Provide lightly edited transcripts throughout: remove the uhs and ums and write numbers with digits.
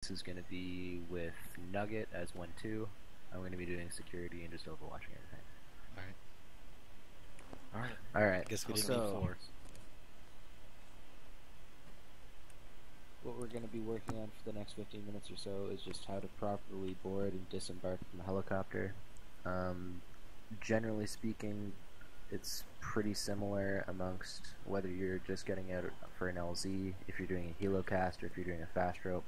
Weeks is going to be with Nugget as 1-2. I'm going to be doing security and just overwatching everything. Alright. Alright. Guess we didn't need 4. What we're going to be working on for the next 15 minutes or so is just how to properly board and disembark from the helicopter. Generally speaking, it's pretty similar amongst whether you're just getting out for an LZ, if you're doing a helocast, or if you're doing a fast rope.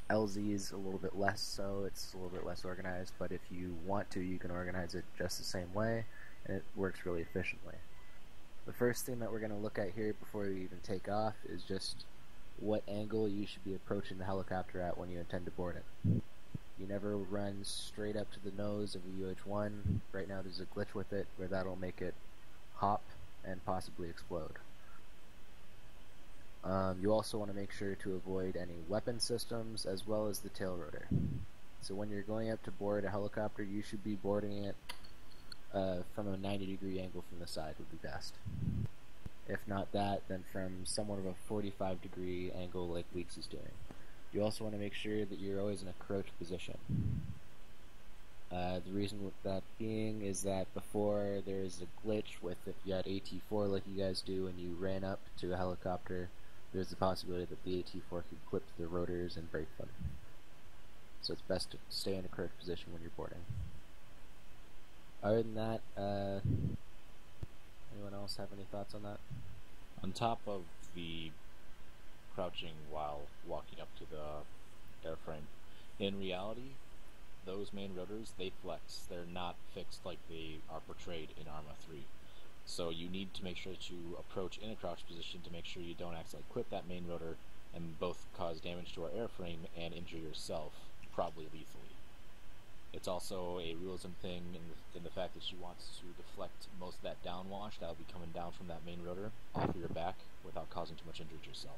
LZ is a little bit less so, it's a little bit less organized, but if you want to, you can organize it just the same way, and it works really efficiently. The first thing that we're going to look at here before we even take off is just what angle you should be approaching the helicopter at when you intend to board it. You never run straight up to the nose of a UH-1. Right now there's a glitch with it where that'll make it hop and possibly explode. You also want to make sure to avoid any weapon systems as well as the tail rotor. So when you're going up to board a helicopter, you should be boarding it from a 90-degree angle from the side would be best. If not that, then from somewhat of a 45-degree angle like Weeks is doing. You also want to make sure that you're always in a crouch position. The reason with that being is that before there's a glitch with if you had AT4 like you guys do and you ran up to a helicopter, there's the possibility that the AT4 could clip the rotors and break them. So it's best to stay in a crouch position when you're boarding. Other than that, anyone else have any thoughts on that? On top of the crouching while walking up to the airframe, in reality, those main rotors, they flex. They're not fixed like they are portrayed in Arma 3. So you need to make sure that you approach in a crouch position to make sure you don't accidentally clip that main rotor and both cause damage to our airframe and injure yourself, probably lethally. It's also a realism thing in the fact that you want to deflect most of that downwash that will be coming down from that main rotor off of your back without causing too much injury to yourself.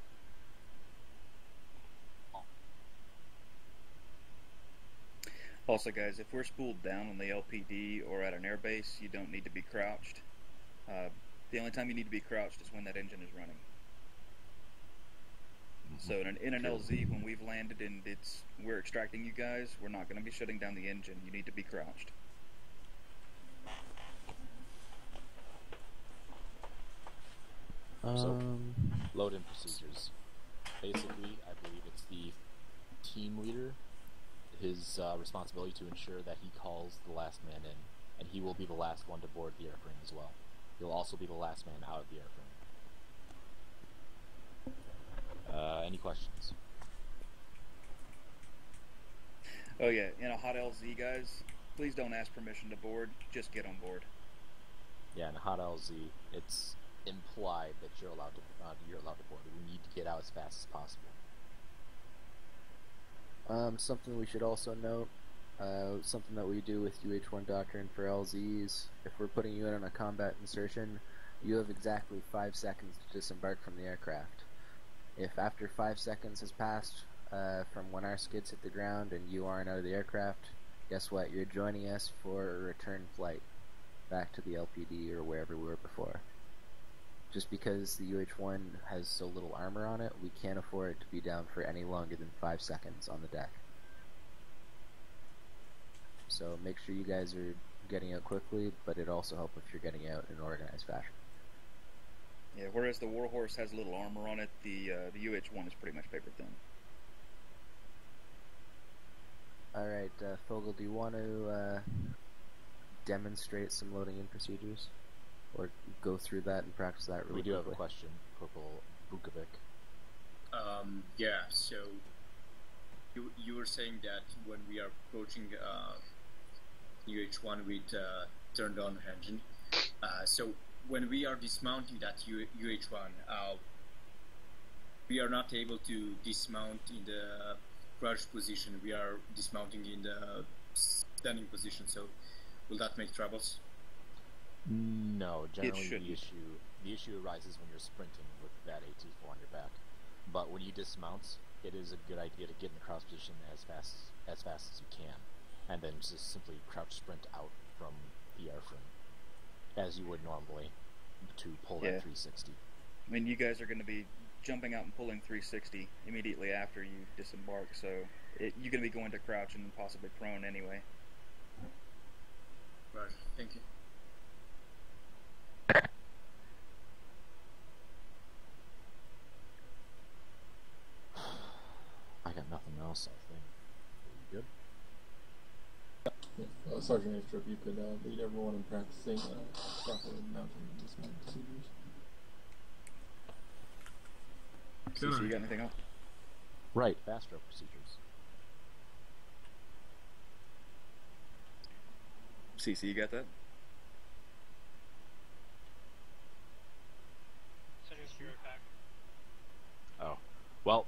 Also, guys, if we're spooled down on the LPD or at an airbase, you don't need to be crouched. The only time you need to be crouched is when that engine is running. So in an LZ, when we've landed and we're extracting you guys, we're not going to be shutting down the engine. You need to be crouched. So, load-in procedures. Basically, I believe it's the team leader, his responsibility to ensure that he calls the last man in, and he will be the last one to board the airframe as well. He'll also be the last man out of the airframe. Any questions? Oh yeah, in a hot LZ, guys, please don't ask permission to board, just get on board. Yeah, in a hot LZ, it's implied that you're allowed to board. We need to get out as fast as possible. Something we should also note, something that we do with UH-1 Doctrine for LZs, if we're putting you in on a combat insertion, you have exactly 5 seconds to disembark from the aircraft. If after 5 seconds has passed from when our skids hit the ground and you aren't out of the aircraft, guess what? You're joining us for a return flight back to the LPD or wherever we were before. Just because the UH-1 has so little armor on it, we can't afford it to be down for any longer than 5 seconds on the deck. So make sure you guys are getting out quickly, but it also helps if you're getting out in an organized fashion. Yeah, whereas the Warhorse has a little armor on it, the UH-1 is pretty much paper thin. Alright, Fogel, do you want to demonstrate some loading in procedures? Or go through that and practice that really quickly? We do have a question, Corporal Bukovic. Yeah, so you were saying that when we are approaching UH-1 with turned on engine, so when we are dismounting that UH-1, we are not able to dismount in the crouch position. We are dismounting in the standing position. So, will that make troubles? No, generally the issue arises when you're sprinting with that AT4 on your back. But when you dismount, it is a good idea to get in the crouch position as fast as you can, and then just simply crouch sprint out from the airframe, as you would normally, to pull that 360. I mean, you guys are going to be jumping out and pulling 360 immediately after you disembark, so you're going to be going to crouch and possibly prone anyway. Roger. Thank you. I got nothing else, I think. Good? Yeah, Sergeant Astrop, you could lead everyone in practicing proper mounting and dismounting procedures. So you got anything else? Right, fast stroke procedures. CC, you got that? Oh, well,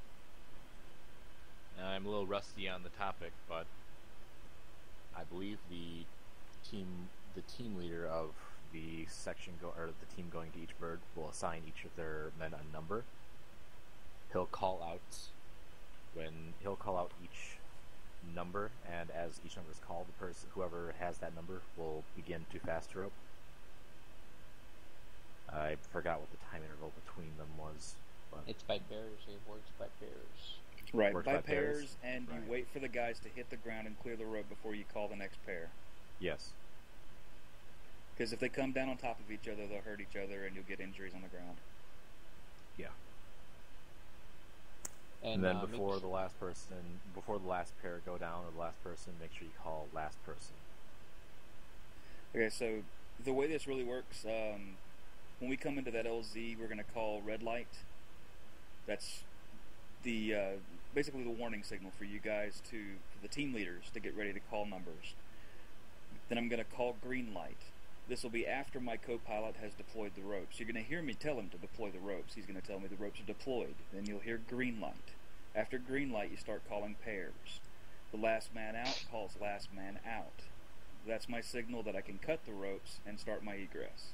I'm a little rusty on the topic, but I believe the team leader of the section or the team going to each bird will assign each of their men a number. He'll call out each number, and as each number is called, the person whoever has that number will begin to fast rope. I forgot what the time interval between them was. But it's by pairs. It works by pairs. Right, works by by pairs, pairs, and right. You wait for the guys to hit the ground and clear the rope before you call the next pair. Yes. Because if they come down on top of each other, they'll hurt each other, and you'll get injuries on the ground. Yeah. And then before the last pair go down, or the last person, make sure you call last person. Okay, so the way this really works, when we come into that LZ, we're going to call red light. That's the basically the warning signal for you guys for the team leaders to get ready to call numbers. Then I'm going to call green light. This will be after my co-pilot has deployed the ropes. You're going to hear me tell him to deploy the ropes. He's going to tell me the ropes are deployed. Then you'll hear green light. After green light, you start calling pairs. The last man out calls last man out. That's my signal that I can cut the ropes and start my egress.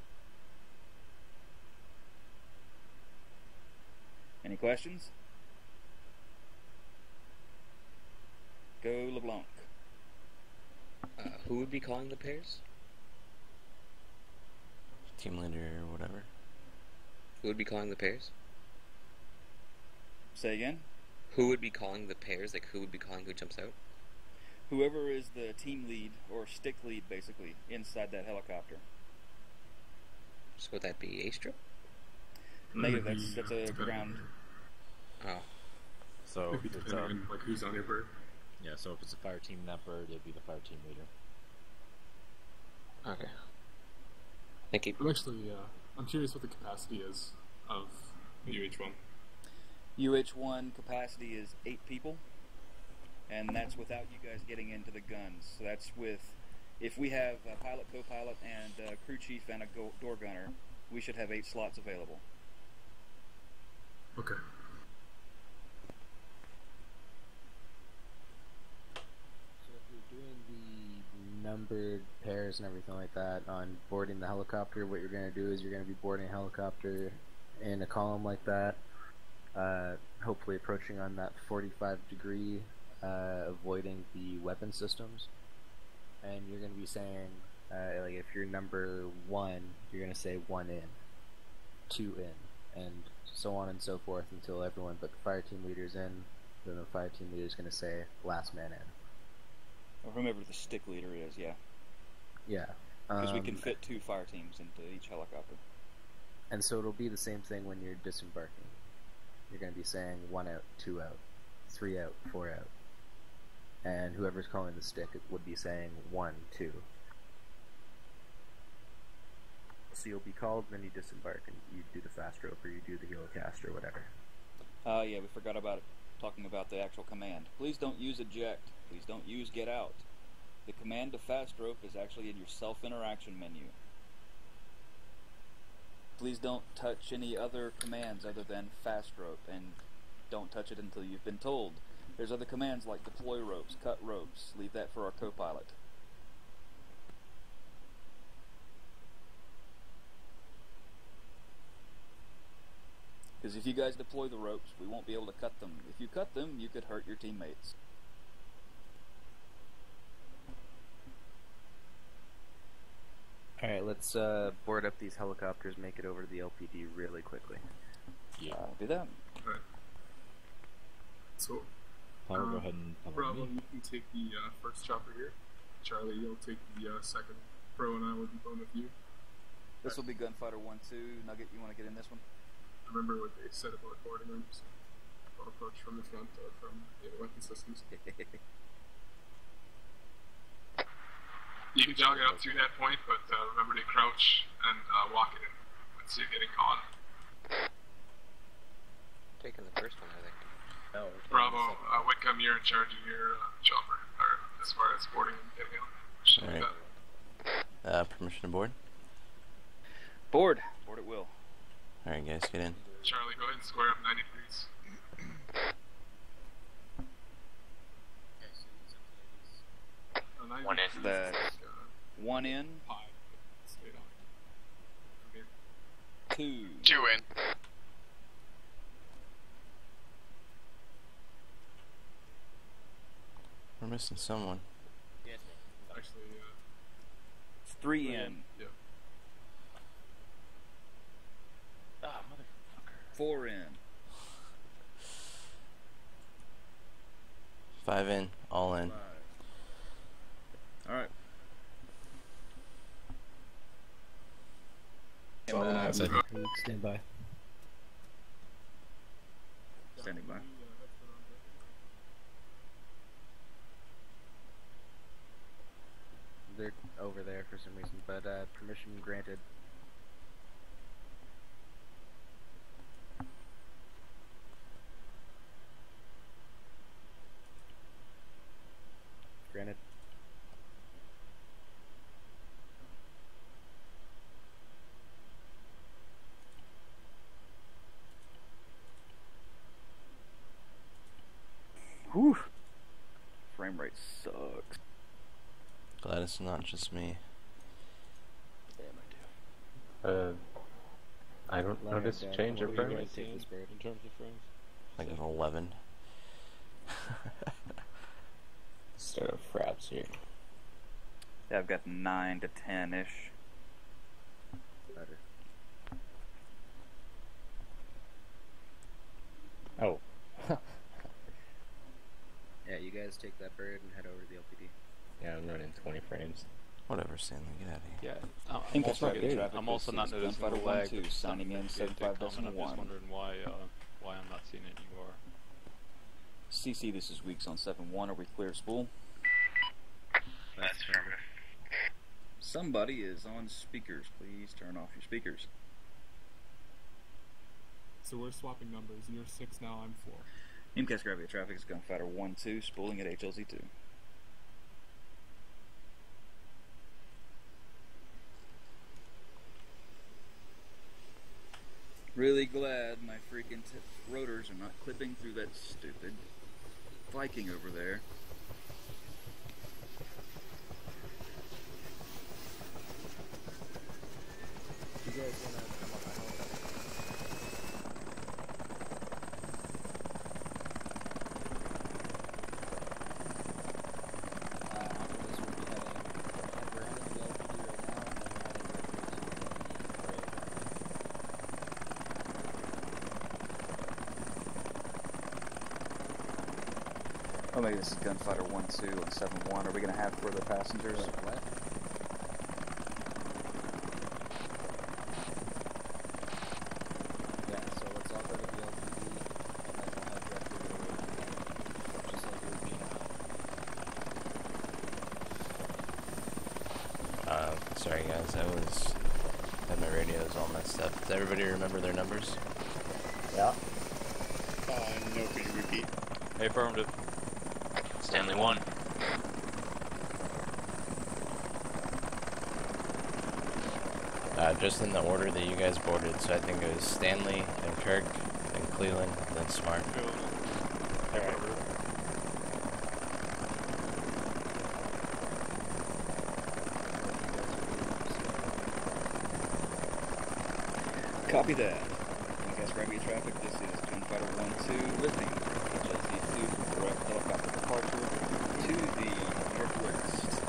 Any questions? Go LeBlanc. Who would be calling the pairs? team leader or whatever. Who would be calling the pairs? Say again? Who would be calling the pairs? Like, who would be calling who jumps out? Whoever is the team lead, or stick lead, basically, inside that helicopter. So would that be Astrop? Negative, that's a ground. Oh. So If you it's depend on like who's on your bird. yeah. So if it's a fire team in that bird, it'd be the fire team leader. Okay. Thank you. I'm actually, I'm curious what the capacity is of UH-1. UH-1 capacity is 8 people, and that's without you guys getting into the guns. So that's with, if we have a pilot, co-pilot, and a crew chief and a door gunner, we should have 8 slots available. Okay. So if you're doing the numbered pairs and everything like that on boarding the helicopter, what you're going to do is you're going to be boarding a helicopter in a column like that, hopefully approaching on that 45 degree, avoiding the weapon systems, and you're going to be saying, like if you're number 1, you're going to say 1 in, 2 in, and so on and so forth until everyone but the fire team leader's in. Then the fire team leader is going to say last man in. Or whomever the stick leader is, yeah. Yeah. Because we can fit 2 fire teams into each helicopter. And so it'll be the same thing when you're disembarking. You're going to be saying 1 out, 2 out, 3 out, 4 out. And whoever's calling the stick would be saying 1, 2. So you'll be called, then you disembark, and you do the fast rope, or you do the helocast, or whatever. Yeah, we forgot about it. Talking about the actual command. Please don't use eject. Please don't use get out. The command to fast rope is actually in your self-interaction menu. Please don't touch any other commands other than fast rope, and don't touch it until you've been told. There's other commands like deploy ropes, cut ropes. Leave that for our co-pilot. Because if you guys deploy the ropes, we won't be able to cut them. If you cut them, you could hurt your teammates. Alright, let's board up these helicopters, make it over to the LPD really quickly. Yeah. Do that. So, Power, go ahead and cover Bravo, me. you can take the first chopper here. Charlie, you'll take the second. Pro and I will be going with you. This will be Gunfighter 1-2. Nugget, you want to get in this one? Remember what they said about boarding rooms. Don't approach from the front or from the weapon systems. You can jog it up through that point, but remember to crouch and walk it in once you're getting caught. Taking the first one, I think. No, Bravo, Whitcomb, you're in charge of your chopper, or as far as boarding and getting out. Alright. Permission to board? Board. Board at will. Alright guys, get in. Charlie, go ahead and square up 90 degrees. One in. That's one in, Straight on. From here. two. Two in. We're missing someone. Actually, It's three in. yeah. Ah, motherfucker. Four in. 5 in, all in. Alright. Stand by. Standing by. They're over there for some reason, but permission granted. Granted. Whew. Frame rate sucks. Glad it's not just me. I don't notice a change of What are you frames. guys seeing in terms of frames? Like an 11. Start of fraps here. Yeah, I've got 9 to 10-ish. Better. Oh. Yeah, you guys take that bird and head over to the LPD. Yeah, I'm running 20 frames. Whatever, Stanley, get out of here. Yeah, Think that's right, dude. I'm also not This is noticing the Gunfighter lag. 1-2, signing in I'm 75.1. just wondering why I'm not seeing it. You are. CC, this is Weeks on 7-1. Are we clear, spool? That's affirmative. Somebody is on speakers. Please turn off your speakers. So we're swapping numbers. You're 6 now, I'm 4. MCAS Gravity Traffic is Gunfighter 1-2, spooling at HLZ2. Really glad my freaking rotors are not clipping through that stupid Viking over there. You guys wanna come up my helicopter? After this, we'll be heading. We're heading to the LPD right now, and then we're heading directly to the parade. Oh, maybe this is Gunfighter 1-2 and 7-1. Are we going to have further passengers? What? Yeah, so let's all go to the LPD, and then we'll head directly to the parade, just like it would be now. Sorry guys, had my radios all messed up. Does everybody remember their numbers? Yeah. No, could you repeat? Affirmative. Stanley 1. Just in the order that you guys boarded, so I think it was Stanley, then Kirk, then Cleveland, then Smart. Alright. Copy that. MCAS Gravity Traffic, this is Gunfighter 1-2, lifting HLZ2 for direct helicopter departure to the northwest.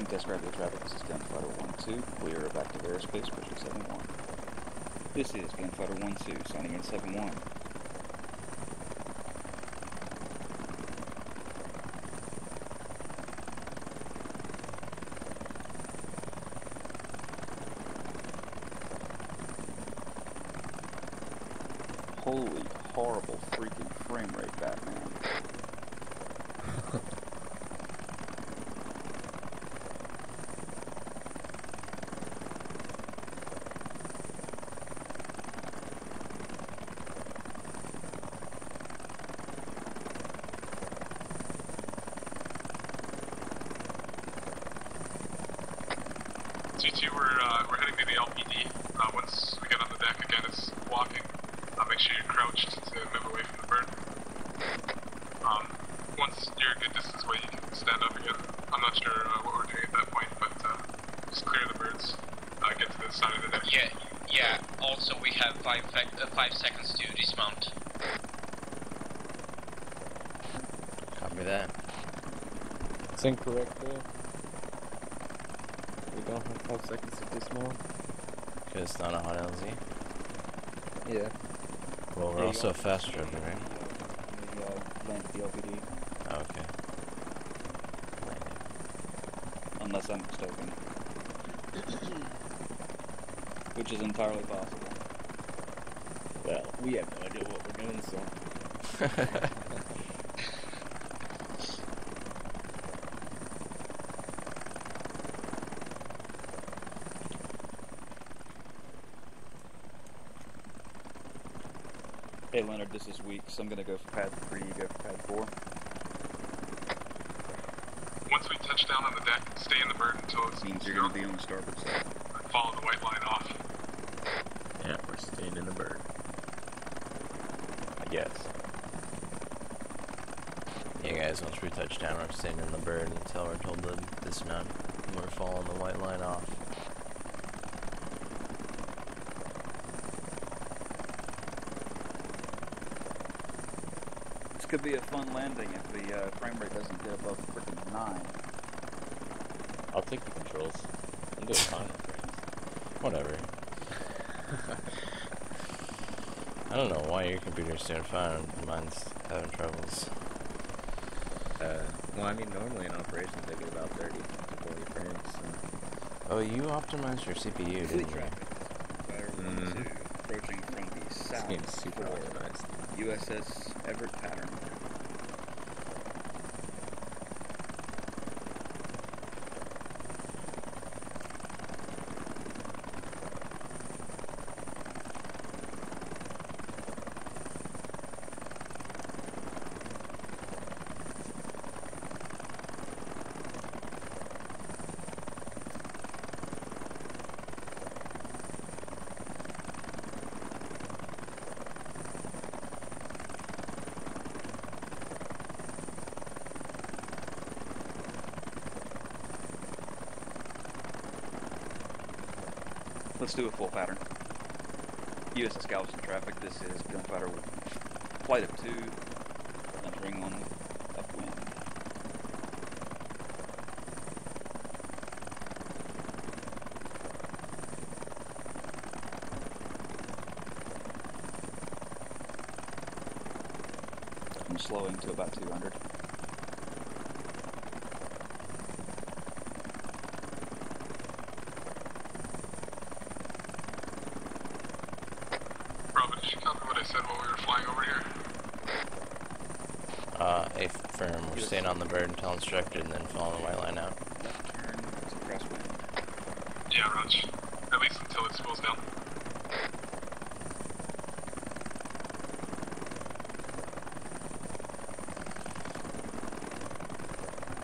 Flying test radio traffic, this is Gunfighter 1-2. We are back to airspace, pushing 7-1. This is Gunfighter 1-2, signing in 7-1. Holy horrible freaking frame rate, Batman. T2, we're heading to the LPD. Once we get on the deck again, it's walking. Make sure you're crouched to move away from the bird. Once you're a good distance away, you can stand up again. I'm not sure what we're doing at that point, but just clear the birds. Get to the side of the deck. Yeah. Also, we have 5 seconds to dismount. Copy that. It's incorrect though. We don't have 5 seconds to dismount. Because it's not a hot LZ. Yeah. Well, we're also fast traveling, right? We land at the LPD. Oh, okay. Unless I'm mistaken. Which is entirely possible. Well, we have no idea what we're doing, so. Hey Leonard, this is Weeks. I'm gonna go for pad 3, you go for pad 4. Once we touch down on the deck, stay in the bird until it's Means you're gonna be on the starboard side. follow the white line off. Yeah, we're staying in the bird. I guess. Yeah, guys, once we touch down, we're staying in the bird until we're told to dismount. And we're following the white line off. This could be a fun landing if the frame rate doesn't get above freaking 9. I'll take the controls. I'm doing fine with frames. Whatever. I don't know why your computer's doing fine and mine's having troubles. Well, I mean, normally in operations I get about 30 to 40 frames, so. Oh, you optimized your CPU, Fleet didn't you? traffic. Fire 1-2, approaching from the This south. game's super for organized. USS Everett Pattern. Let's do a full pattern. USS Galveston traffic, this is Gunfighter flight of 2, entering on upwind. I'm slowing to about 200. Bravo, did you copy what I said while we were flying over here? Affirm, we're staying on the bird until instructed and then following the white line out. Left turn to crosswind. Yeah, Raj. At least until it spools down.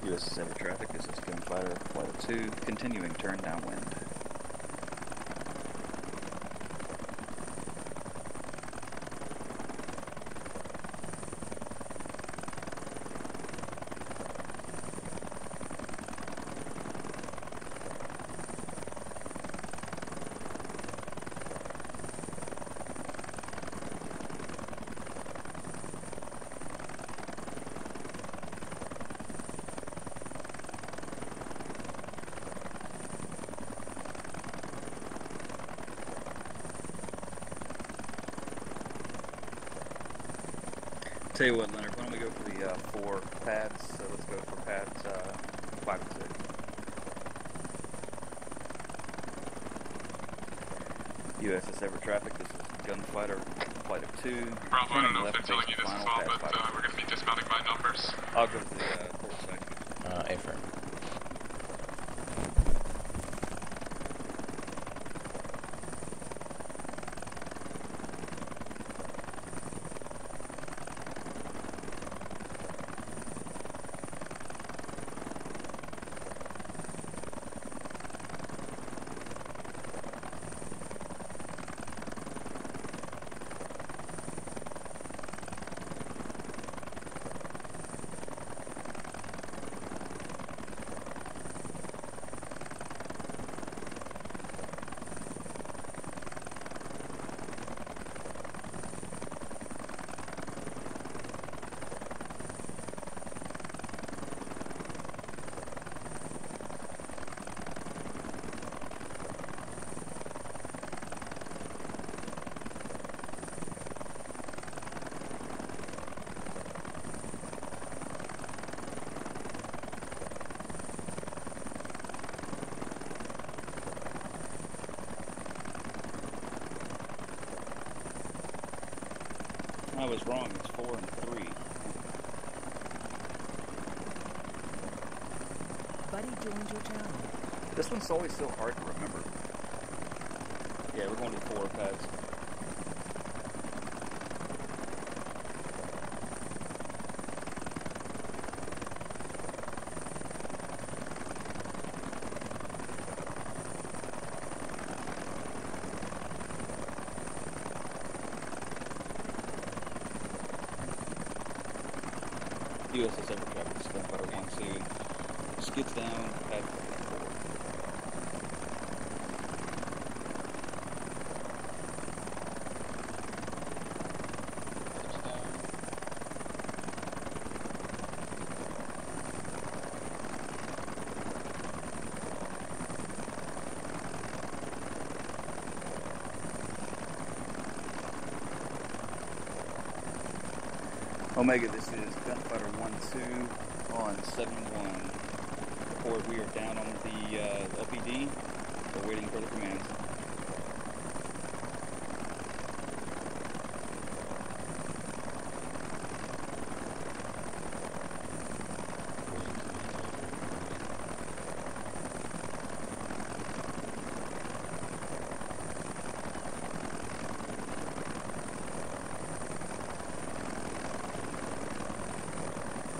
USS Everett traffic, this is Gunfighter flight of 2, continuing turn downwind. Tell you what, Leonard, why don't we go for the 4 pads? So let's go for pads 5 and 6. USS Ever Traffic, this is Gunfighter, flight of 2. Bravo, I don't know if they're telling you this as well, but we're going to be dismounting by numbers. I'll go to the port section. A-firm. I was wrong, it's 4 and 3. Buddy joined your channel. This one's always so hard to remember. Yeah, we're going to the 4 pads. USS Ever Traffic, Gunfighter 1-2. Skids down, pad 4. Omega, this is Gunfighter 1-2 on 7-1. Report we are down on the LPD. We're waiting for the commands.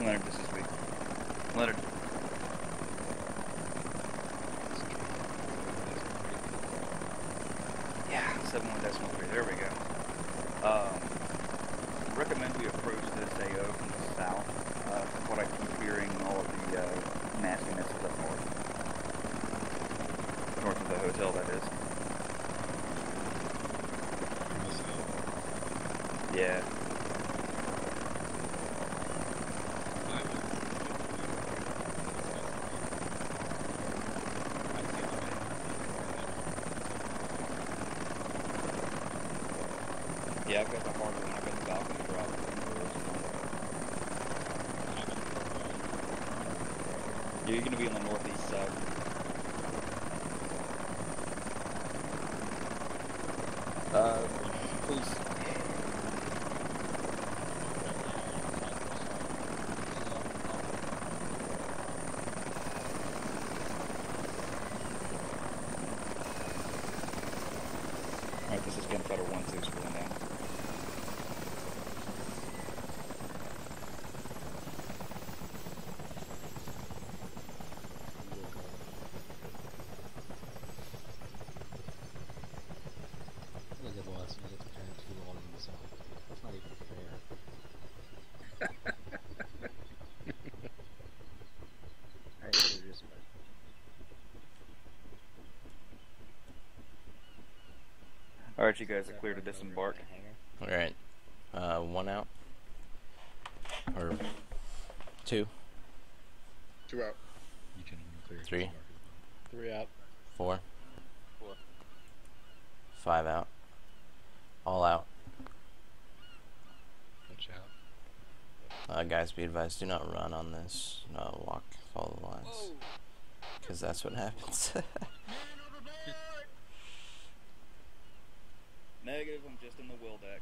Leonard, this is weak. Leonard. Yeah, 71.3. There we go. Recommend we approach this AO from the south. From what I keep hearing, all of the nastiness is up north. North of the hotel, that is. Yeah. Yeah, I've got the harder one. I've got the balcony drop. Yeah, you're going to be on the northeast side. Please. Alright, this is Gunfighter 1-2 spooling down. That's not even fair. Alright, so just Alright, you guys are clear to disembark. Alright. 1 out. Or 2. 2 out. 3. 3 out. 4. 4. 5 out. All out. Watch out. Guys, be advised, do not run on this. No, walk, follow the lines. Because that's what happens. Negative, I'm just in the wheel deck.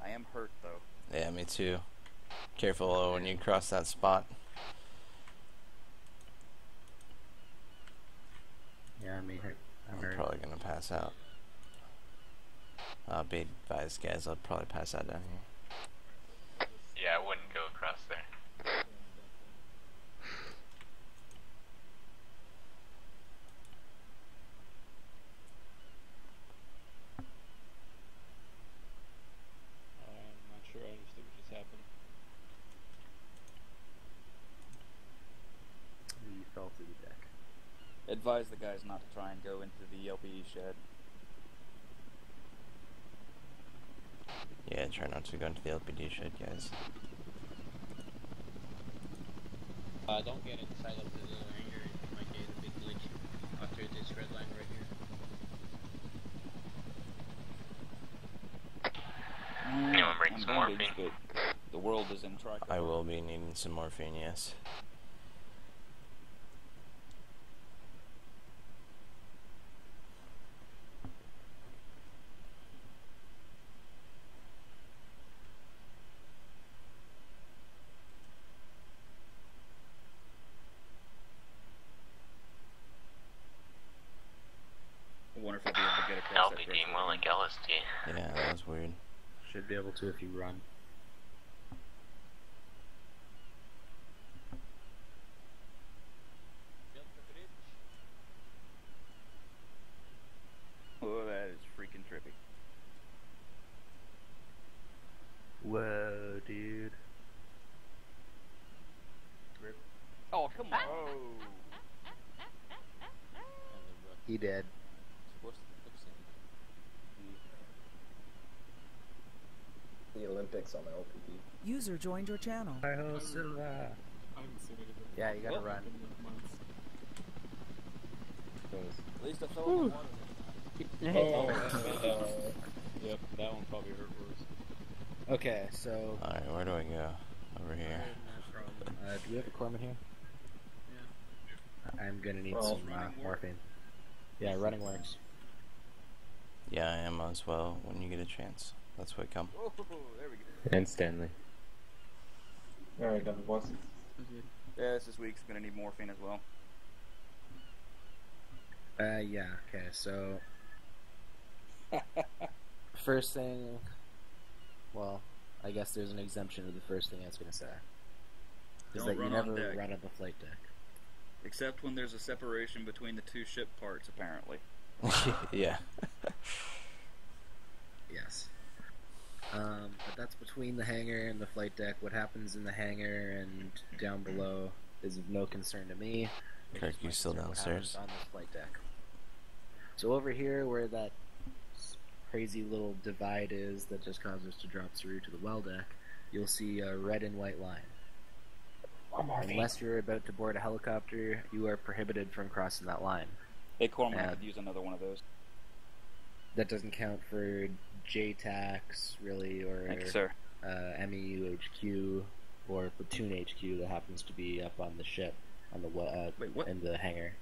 I am hurt, though. Yeah, me too. Careful when you cross that spot. Yeah, I'm hurt. I'm probably gonna pass out. Be advised, guys, I'll probably pass out down here. Yeah, I wouldn't go across there. I'm not sure I understood what just happened. You fell through the deck. Advise the guys not to try and go into the LPD shed. Yeah, try not to go into the LPD shed, guys. Don't get inside of the little hangar. You might get a big glitch after this red line right here. Anyone bring some morphine? But the world is in trial. I will be needing some morphine, yes. I wonder if I'll be able to get across that LPD, threshold. more like LSD. Yeah, that was weird. Should be able to if you run. Oh, that is freaking trippy. Whoa, dude. Oh, come on. He did. The Olympics on the LPD. User joined your channel. Hi-ho, Silva. Yeah, you gotta run. At least I fell in the water. Yep, that one probably hurt worse. Okay, so... Alright, where do I go? Over here. do we have a corpsman here? Yeah. I'm gonna need Well, some morphine. Yeah, running works. Yeah, I am as well when you get a chance. That's why I come. Oh, there we go. And Stanley. Alright, done, boss. Yeah, this week's gonna need morphine as well. Yeah, okay, so... First thing... Well, I guess there's an exemption to the first thing I was gonna say. Is Don't that you run on never deck. run on the flight deck. Except when there's a separation between the two ship parts, apparently. Yeah. Yes. But that's between the hangar and the flight deck. What happens in the hangar and down below is of no concern to me. Kirk, you still downstairs? On the flight deck. So over here, where that crazy little divide is that just causes us to drop through to the well deck, you'll see a red and white line. Unless you're about to board a helicopter, you are prohibited from crossing that line. Hey, Corman, I could use another one of those. That doesn't count for JTACs, really, or Thank you, sir. MEU HQ, or Platoon HQ that happens to be up on the ship, on the Wait, what? in the hangar.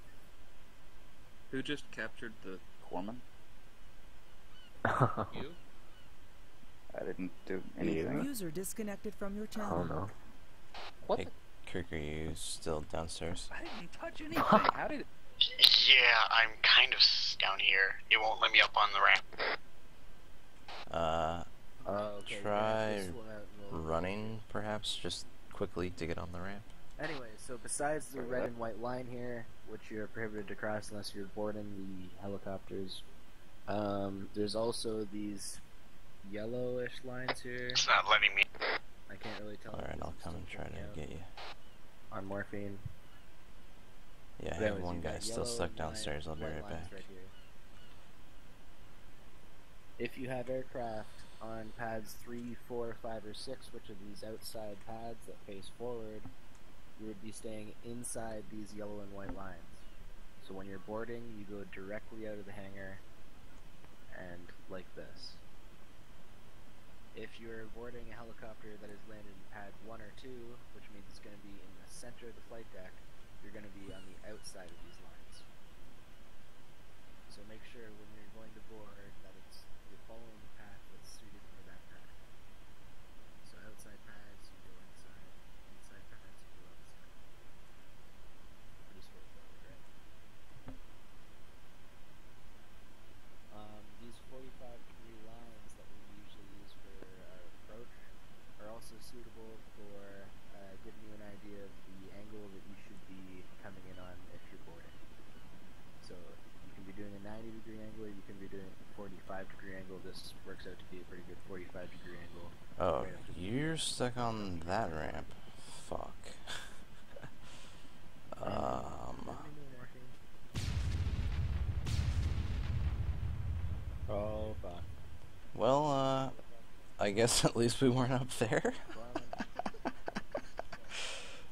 Who just captured the Corman? You? I didn't do anything. User disconnected from your channel. Oh no. What? Hey, Kirk, are you still downstairs? I didn't touch anything. How did? Yeah, I'm kind of down here. It won't let me up on the ramp. Okay, Try this one out and we'll- running, perhaps, just quickly to get on the ramp. Anyway, so besides the red and white line here, which you're prohibited to cross unless you're boarding the helicopters, there's also these yellowish lines here. It's not letting me. I can't really tell. Alright, I'll come and try to get you. On morphine. Yeah, I But have anyways, one you've guy got still yellow stuck line, downstairs. I'll be white right lines back. right here. If you have aircraft on pads 3, 4, 5, or 6, which are these outside pads that face forward, you would be staying inside these yellow and white lines. So when you're boarding, you go directly out of the hangar and like this. If you're boarding a helicopter that is landed in pad 1 or 2, which means it's going to be in the center of the flight deck, you're going to be on the outside of these lines. So make sure when you're going to board that you're following the path that's suited for that pad. So outside pads, you go inside. Inside pads, you go outside. Pretty straightforward, right? These 45-degree lines that we usually use for our approach are also suitable for giving you an idea of the angle that you should be coming in on if you're boarding. So you can be doing a 90-degree angle, you can be doing a 45-degree angle. This works out to be a pretty good 45-degree angle. Oh, you're stuck on that ramp. Fuck. Oh, fuck. Well, I guess at least we weren't up there.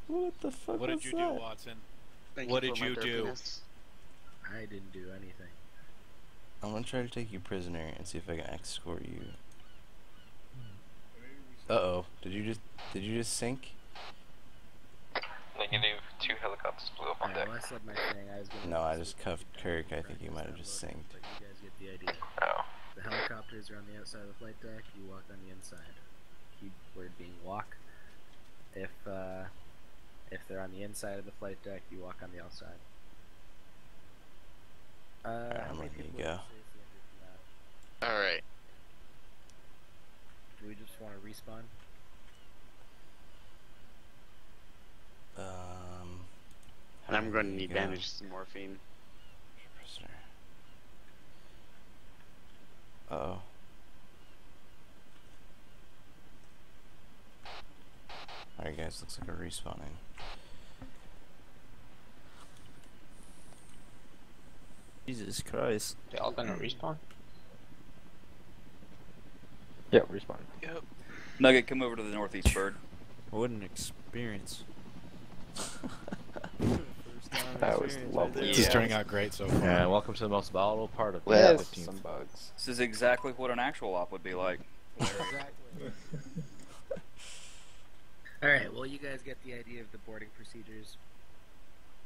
What the fuck What was did you that? do, Watson? Thank What you did for my you do? derpiness. I didn't do anything. I'm gonna try to take you prisoner and see if I can escort you. Uh-oh. Did you just sink? Negative, 2 helicopters blew up on deck. Well, I said my thing. I was gonna No, I just cuffed Kirk. I think you might have just synced. But you guys get the idea. Oh. The helicopters are on the outside of the flight deck. You walk on the inside. Keyword being walk. If they're on the inside of the flight deck, you walk on the outside. Alright, I'm letting you go. Alright. Do we just want to respawn? And I'm going to there you need go. bandage some morphine. Prisoner. Uh-oh. Alright guys, looks like we're respawning. Jesus Christ. They all gonna respawn? Yep, respawn. Yep. Nugget, come over to the northeast, bird. What an experience. That was lovely. This is turning out great so far. Yeah, welcome to the most volatile part of the Yes, 15th. some bugs. This is exactly what an actual op would be like. Exactly. Alright, well you guys get the idea of the boarding procedures.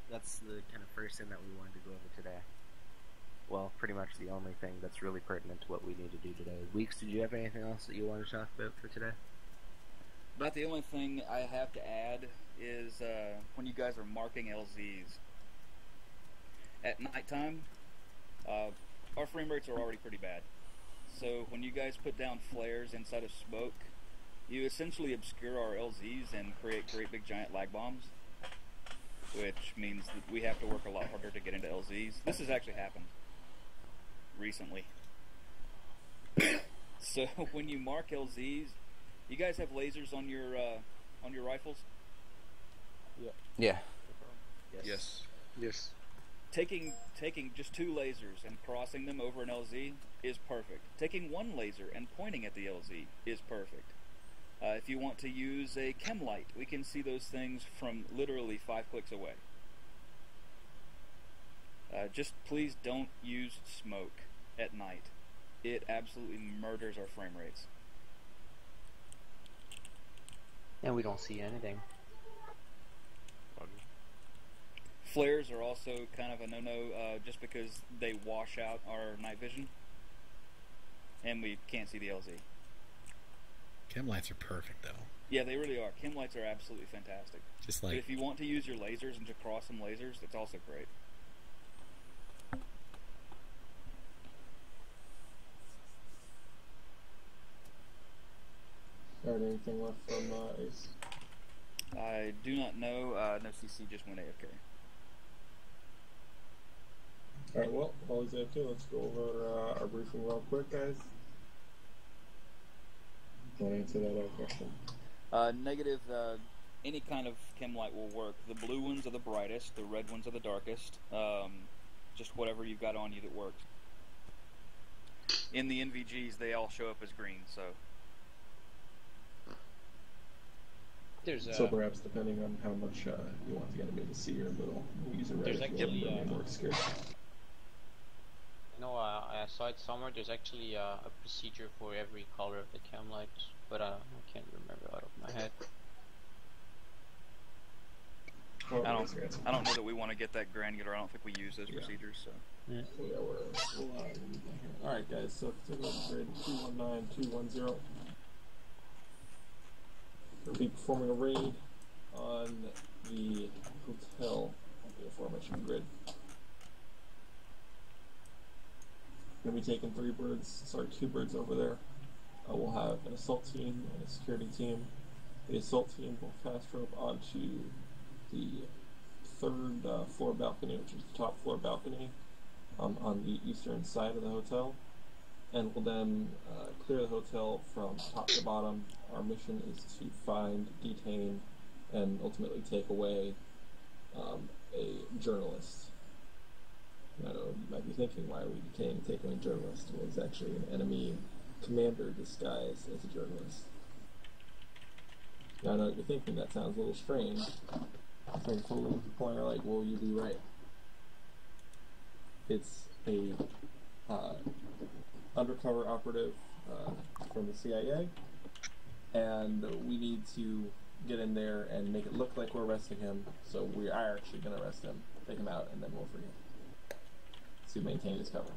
That's the kind of first thing that we wanted to go over today. Well, pretty much the only thing that's really pertinent to what we need to do today. Weeks, did you have anything else that you wanted to talk about for today? About the only thing I have to add is when you guys are marking LZs. At nighttime, our frame rates are already pretty bad. So when you guys put down flares inside of smoke, you essentially obscure our LZs and create great big giant lag bombs, which means that we have to work a lot harder to get into LZs. This has actually happened recently. So when you mark LZs, you guys have lasers on your rifles? Yeah. Yes. Yes. Taking just 2 lasers and crossing them over an LZ is perfect. Taking 1 laser and pointing at the LZ is perfect. If you want to use a chem light, we can see those things from literally 5 clicks away. Just please don't use smoke at night. It absolutely murders our frame rates. And we don't see anything. Flares are also kind of a no-no just because they wash out our night vision. And we can't see the LZ. Chem lights are perfect, though. Yeah, they really are. Chem lights are absolutely fantastic. Just But like if you want to use your lasers and to cross some lasers, that's also great. Alright, anything left from Ace? I do not know. No CC just went AFK. Alright, well, while he's AFK, let's go over our briefing real quick, guys. Want to answer that other question? Negative, any kind of chem light will work. The blue ones are the brightest, the red ones are the darkest. Just whatever you've got on you that works. In the NVGs, they all show up as green, so... So perhaps depending on how much you want the enemy to see or little, we'll use a red if actually, more scared. I know I saw it somewhere. There's actually a procedure for every color of the cam lights, but I can't remember out of my head. I don't know that we want to get that granular. I don't think we use those procedures. So. Yeah, we'll alright guys, so take over grid 219210. We'll be performing a raid on the hotel on the aforementioned grid. We're going to be taking 2 birds over there. We'll have an assault team and a security team. The assault team will fast rope onto the 3rd floor balcony, which is the top floor balcony, on the eastern side of the hotel, and will then clear the hotel from top to bottom. Our mission is to find, detain, and ultimately take away a journalist. I know you might be thinking, why are we detaining and taking a journalist? Well, he's actually an enemy commander disguised as a journalist. Now I know what you're thinking, that sounds a little strange. So you're totally to the point where like, well, you'd be right. It's a undercover operative from the CIA, and we need to get in there and make it look like we're arresting him, so we are actually going to arrest him, take him out, and then we'll free him to maintain his cover.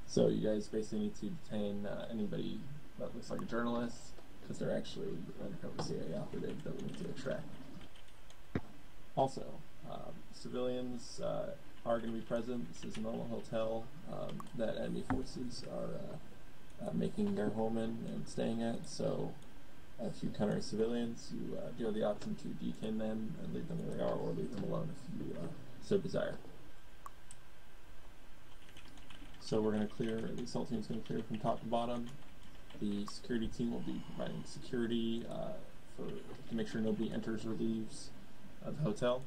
So you guys basically need to detain anybody that looks like a journalist, because they're actually undercover CIA operative that we need to attract. Also, civilians are going to be present. This is a normal hotel that enemy forces are making their home in and staying at, so if you encounter civilians, you do have the option to detain them and leave them where they are, or leave them alone if you so desire. So we're going to clear, the assault team is going to clear from top to bottom. The security team will be providing security to make sure nobody enters or leaves the hotel.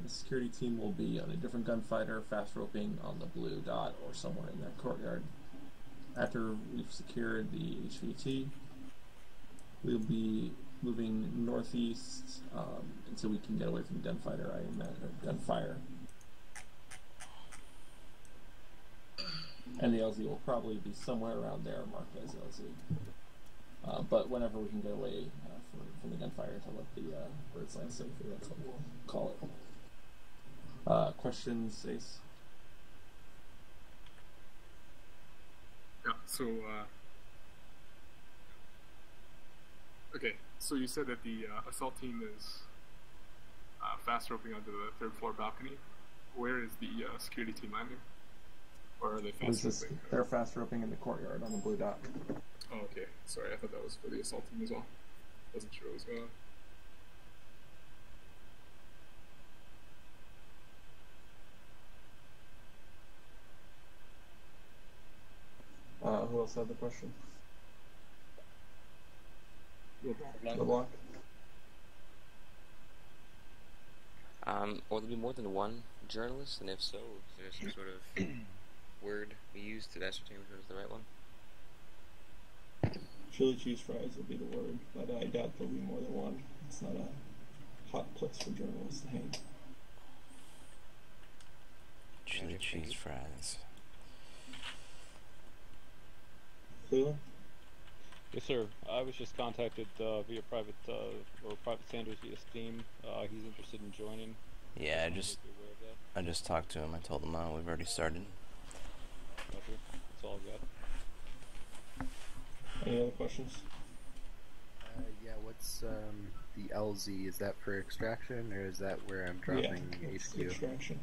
The security team will be on a different gunfighter, fast roping on the blue dot or somewhere in that courtyard. After we've secured the HVT, we'll be moving northeast until we can get away from gunfighter, gunfire. And the LZ will probably be somewhere around there, marked as LZ. But whenever we can get away from the gunfire to let the birds land safely, that's what we'll call it. Questions, Ace? Yeah, so, okay, so you said that the assault team is fast roping onto the 3rd floor balcony. Where is the security team landing? Or are they fast roping? They're fast roping in the courtyard on the blue dot. Oh, okay. Sorry, I thought that was for the assault team as well. Wasn't sure what was going on. Who else had the question? LeBlanc. Will there be more than one journalist? And if so, is there some sort of word we use to ascertain which one is the right one? Chili cheese fries will be the word, but I doubt there'll be more than one. It's not a hot place for journalists to hang. Chili cheese fries. Cleveland? Yes, sir. I was just contacted via private Sanders via Steam. He's interested in joining. Yeah, I just talked to him. I told him we've already started. Okay, that's all I've got. Any other questions? Yeah, what's the LZ? Is that for extraction, or is that where I'm dropping HQ? Extraction.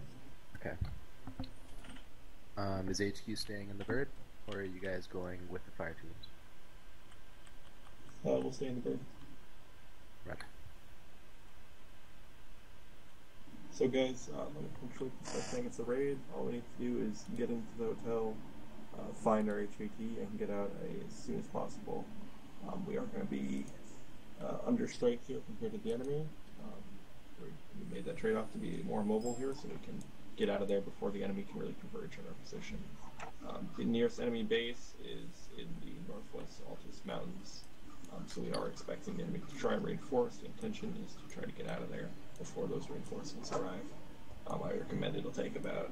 Okay. Is HQ staying in the bird, or are you guys going with the fire teams? We'll stay in the bird. Right. So guys, let me quickly start saying it's a raid. All we need to do is get into the hotel, find our HVT, and get out as soon as possible. We are going to be under strike here compared to the enemy. We made that trade-off to be more mobile here, so we can get out of there before the enemy can really converge on our position. The nearest enemy base is in the northwest Altus Mountains, so we are expecting the enemy to try and reinforce. The intention is to try to get out of there before those reinforcements arrive. I recommend it'll take about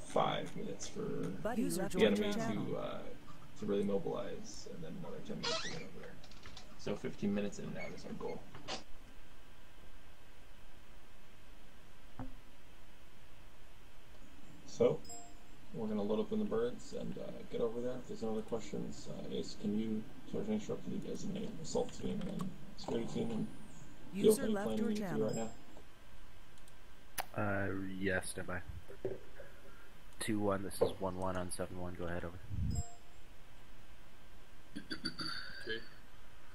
5 minutes for the enemy to really mobilize, and then another 10 minutes to get over there. So 15 minutes in and out is our goal. So, we're going to load up in the birds and get over there. If there's no other questions, Ace, can you, sorry to interrupt you, designate assault team and security team and deal with any planning you need to do right now? Yes, standby. 2-1, this is 1-1 on 7-1, go ahead, over. Okay.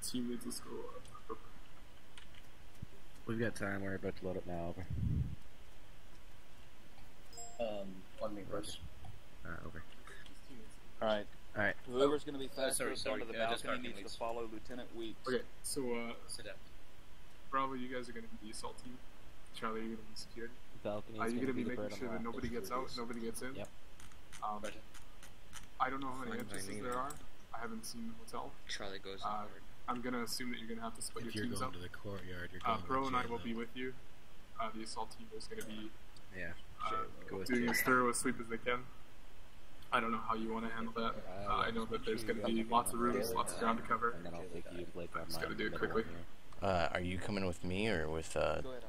Teammates, let's go. We've got time, we're about to load up now, over. On me first. Over. Alright. Alright. Whoever's going to be fast sorry, onto the balcony needs to follow Lieutenant Weeks. Okay, so, Sit down. Bravo, you guys are going to be the assault team. Charlie, you're going to be security. Balcony Are you going to be the making bird on sure the that left. nobody gets out, nobody gets in? Yep. I don't know how many entrances there are. I haven't seen the hotel. Charlie goes on board. I'm going to assume that you're going to have to split If your you're teams going up. to the courtyard, you're going Pro to and I jail, will be with you. The assault team is going to be Go doing as thorough a sweep as they can. I don't know how you want to handle that. I know that there's going to be lots of rooms, lots of ground to cover. And then I'll take you Blake on Just mine. got to do it quickly. Are you coming with me or with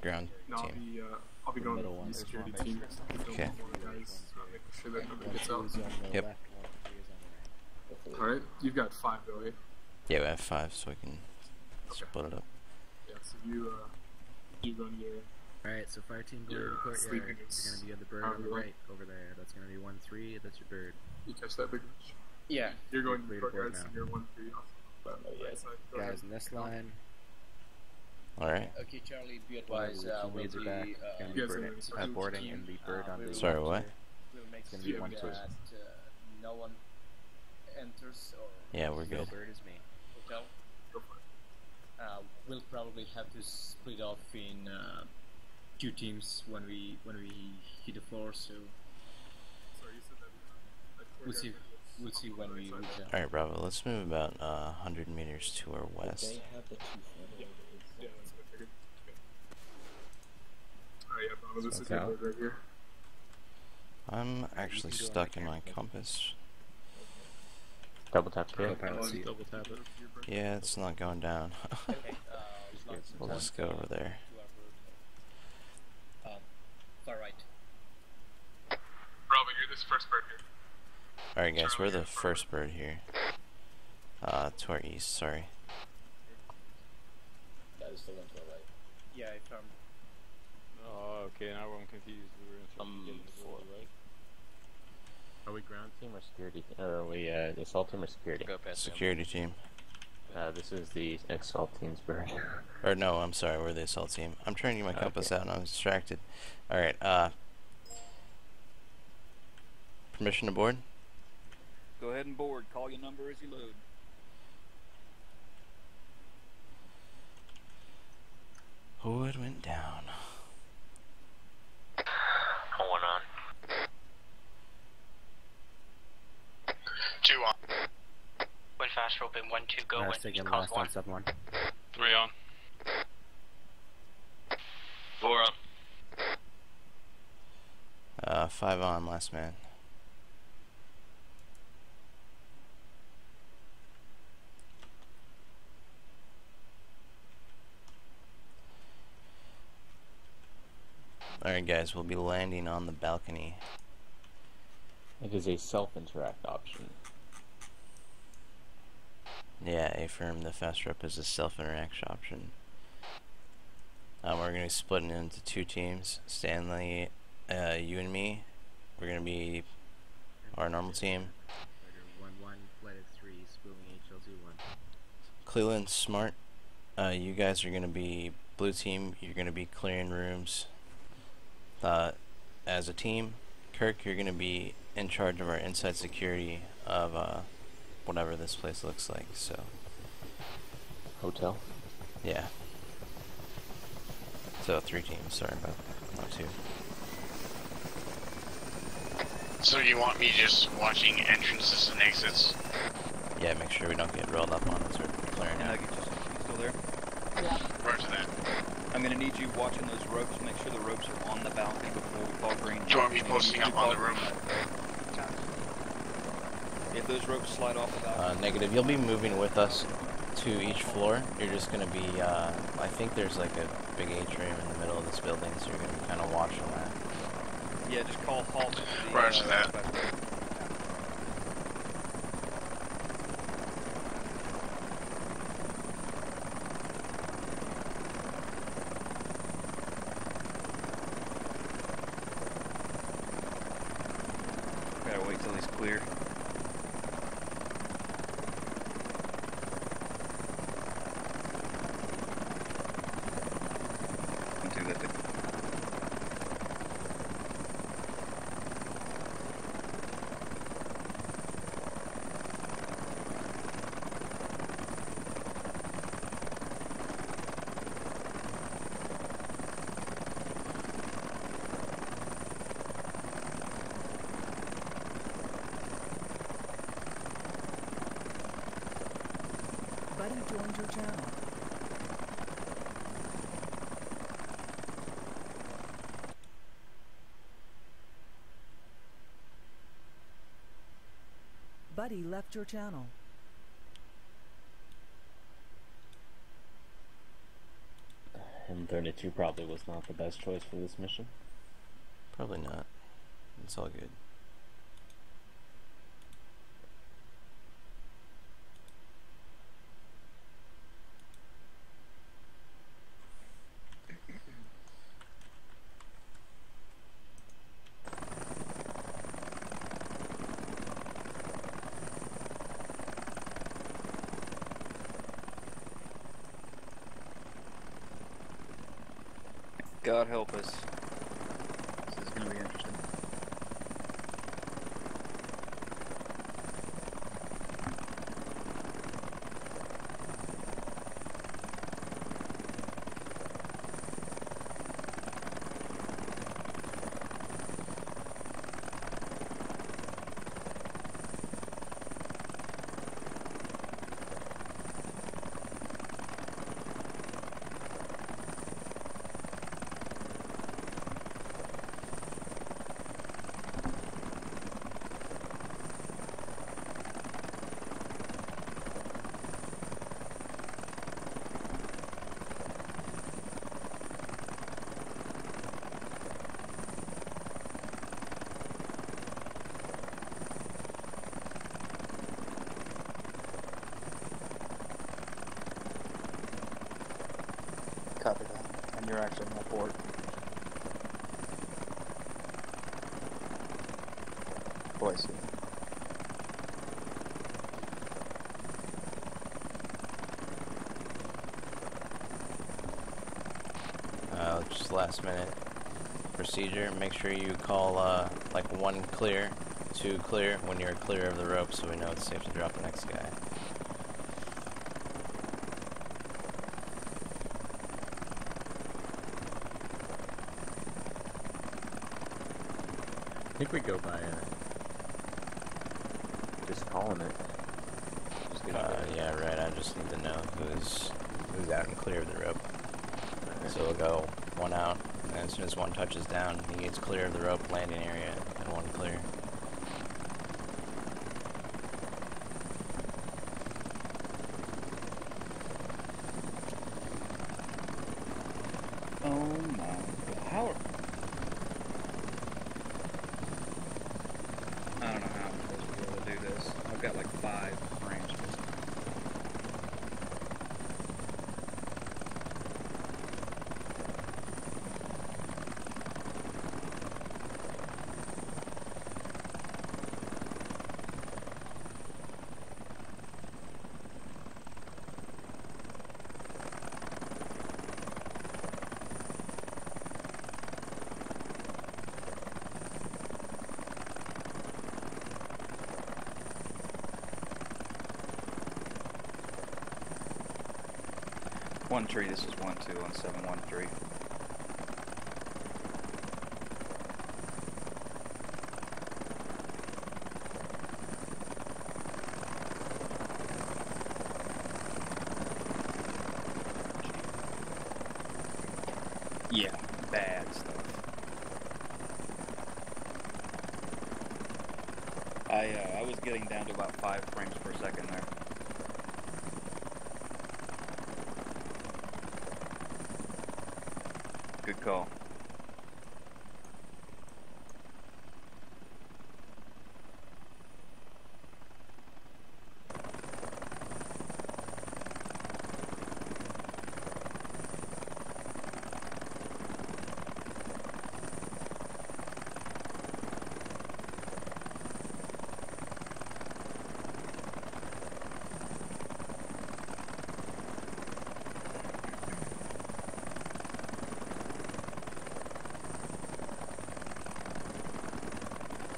ground No, team? I'll be going with the security team. Okay. Guys, making sure that nobody gets out. Yep. Alright, you've got 5 though, eh? Yeah, we have 5, so we can split it up. Yeah, so you run your... Alright, so fire team, go to the courtyard. You're going to be on the bird on the right, over there. That's going to be 1-3, that's your bird. You catch that big much? Yeah. You're going to the 3 to 4 courtyard, now. so you're 1-3 off. Right side. Go Guys ahead. in this line. Alright. Okay, Charlie, be While advised, the team we'll leads are be, back. Going to be Yes, bird, sir. boarding and the bird on the Sorry, what? we'll make It's gonna sure be 1 that person. no one enters or Yeah, we're No good. bird is me. hotel. Go for it. We'll probably have to split off in 2 teams when we hit the floor, so Sorry, you said that we'll see when we reach out. Alright, Bravo, let's move about 100 meters to our west. have the 2 Yeah, that's what I figured. Okay. Alright, yeah, Bravo, this is Okay. your bird right here. I'm actually can go on stuck the in my camera. compass. Double tap here. Pilot seat. Double tap it. Yeah, it's not going down. We'll just go over there. Far right. Bravo, you're this first bird here. Alright guys, we're the first bird here. To our east, sorry. That is the one to our right. Yeah, if I'm... Oh, okay, now I'm confused. We were in getting the road, right? Are we ground team or security? Or are we the assault team or security? Go past Security team. This is the assault team's bird. Or no, I'm sorry, we're the assault team. I'm trying to get my compass out and I'm distracted. Alright, permission to board? Go ahead and board. Call your number as you load. Oh, it went down. Hold on. 2 on. When fast open, 1-2 go. I When was taking calls last on 1. 7-1. 3 on. 4 on. 5 on, last man. Alright guys, we'll be landing on the balcony. It is a self-interact option. Yeah, affirm the fast rep is a self-interaction option. We're going to be splitting into 2 teams. Stanley, you and me. We're going to be our normal team. 1-1, flight of 3, spooling HLZ-1. Cleveland, Smart. You guys are going to be blue team. You're going to be clearing rooms as a team. Kirk, you're going to be in charge of our inside security of whatever this place looks like. So Hotel? yeah. So 3 teams, sorry about that. Not 2. So you want me just watching entrances and exits? Yeah, make sure we don't get rolled up on as we're clearing out. You still there? Yeah. Roger that. I'm going to need you watching those ropes. Make sure the ropes are on the balcony before we call green. Do you want me posting up on the roof? If those ropes slide off the balcony. Negative. You'll be moving with us to each floor. You're just going to be, I think there's like a big atrium in the middle of this building, so you're going to be kind of watching that. Yeah, just call halt. Roger that. Gotta wait till he's clear. Buddy joined your channel. Buddy left your channel. M32 probably was not the best choice for this mission. Probably not. It's all good. God help us. This is going to be interesting. Copy that. And you're actually on my port. Oh, I see. Just last minute procedure. Make sure you call like 1 clear, 2 clear when you're clear of the rope, so we know it's safe to drop the next guy. I think we go by just calling it. Yeah, right. I just need to know who's out and clear of the rope. So we'll go 1 out, and as soon as 1 touches down, he gets clear of the rope landing area, and 1 clear. Oh my God. How are... I don't know how I'm supposed to be able to do this. I've got like 5 frames missing. One tree, this is 1-2 on 713. bad stuff. I was getting down to about 5 frames per second there. Good call.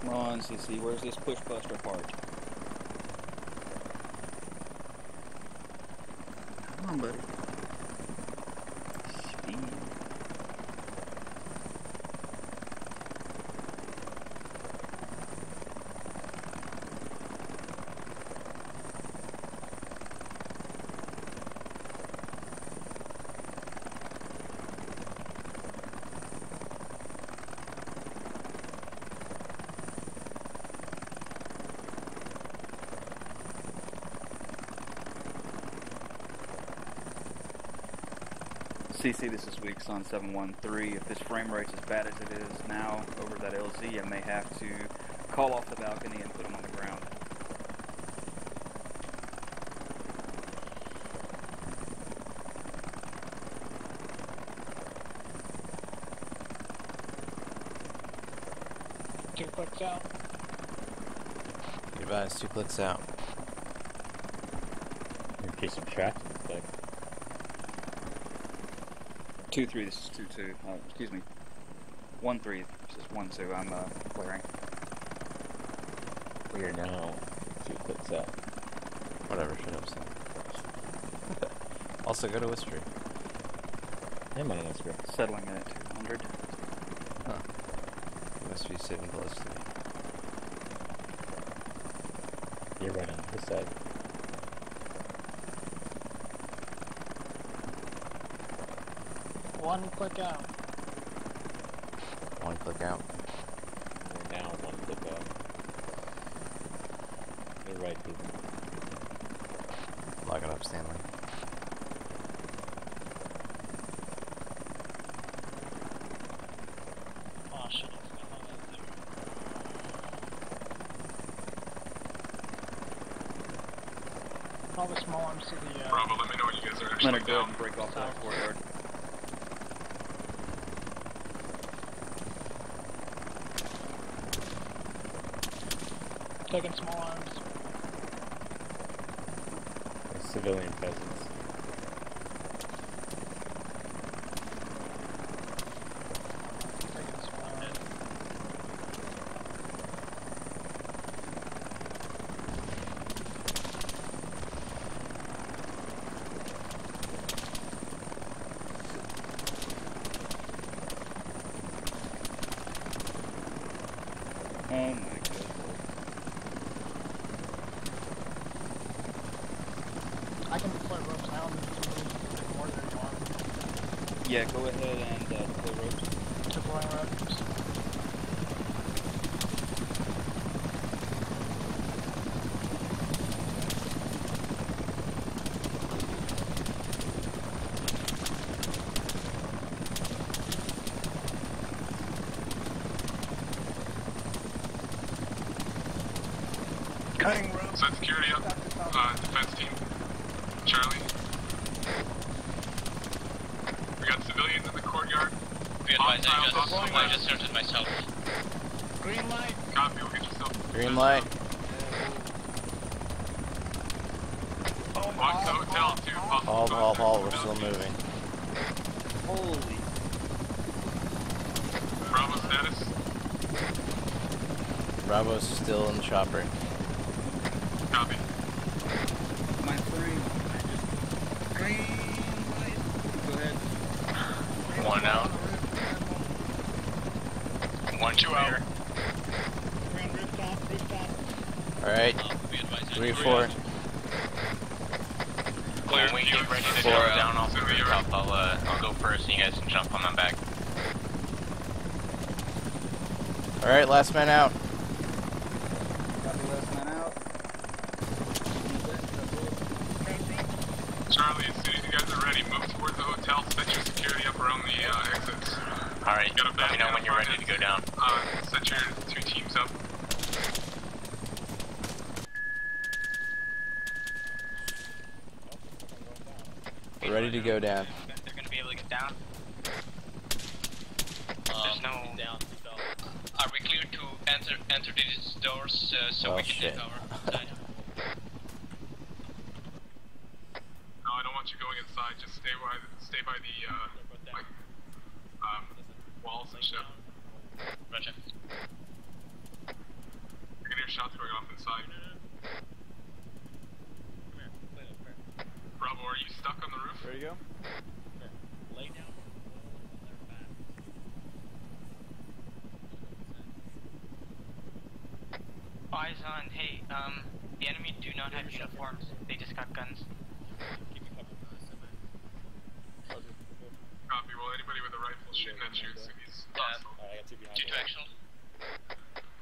Come on, CC, where's this push buster part? Come on, buddy. Speed. CC, this is Weeks on 713. If this frame rate's as bad as it is now over that LZ, I may have to call off the balcony and put them on the ground. Two clicks out. Be advised, 2 clicks out. In case of traffic, like 2-3, this is 2-2. Excuse me. 1-3, this is 1-2. I'm flaring. we are now 2 clicks out. Whatever, shut up, son. Also, go to Whisper. I'm on a Whisper. Settling in at 200. Huh. You must be sitting close to me. You're right on this side. One click out. 1 click out. We're now 1 click out. You're right, people. Lock it up, Stanley. Oh shit, it's not on that thing. All the small arms to the Bravo, let me know when you guys are I'm actually gonna go ahead down. and break off that courtyard. taking small arms. There's civilian presence. Taking small arms. Oh my god. I can deploy ropes now if you need more than you want. Yeah, go ahead and deploy ropes. Deploying ropes. Cutting ropes. Set security up. Defense team. Charlie. We got civilians in the courtyard. Be advised, I just started myself. Green light. Copy, we'll get yourself. Green light. Watch the hotel too. Halt, we're still moving. Holy. Bravo status. Bravo's still in the chopper. Copy. My frame. Green light. Go ahead. 1 out. 1 2 out. Alright. 3 4. When we get ready to jump down off the rooftop, I'll go first and you guys can jump on my back. Alright, last man out. Copy, last man out. Charlie, as soon as you guys are ready, move towards the hotel, set your security up around the exits. Alright, let me know when you're ready to go down. Set your 2 teams up. We're ready to go down. They're gonna be able to get down. There's no. Are we clear to enter these doors so we can take our side? No, I don't want you going inside. Just stay by the walls and shit. Roger. You're gonna hear shots going off inside. Bravo, are you stuck on the roof? There you go. Lay down. Eyes on. Hey, the enemy do not have uniforms. They just got guns. Copy. Well, anybody with a rifle shooting at you, so he's hostile. Due to action.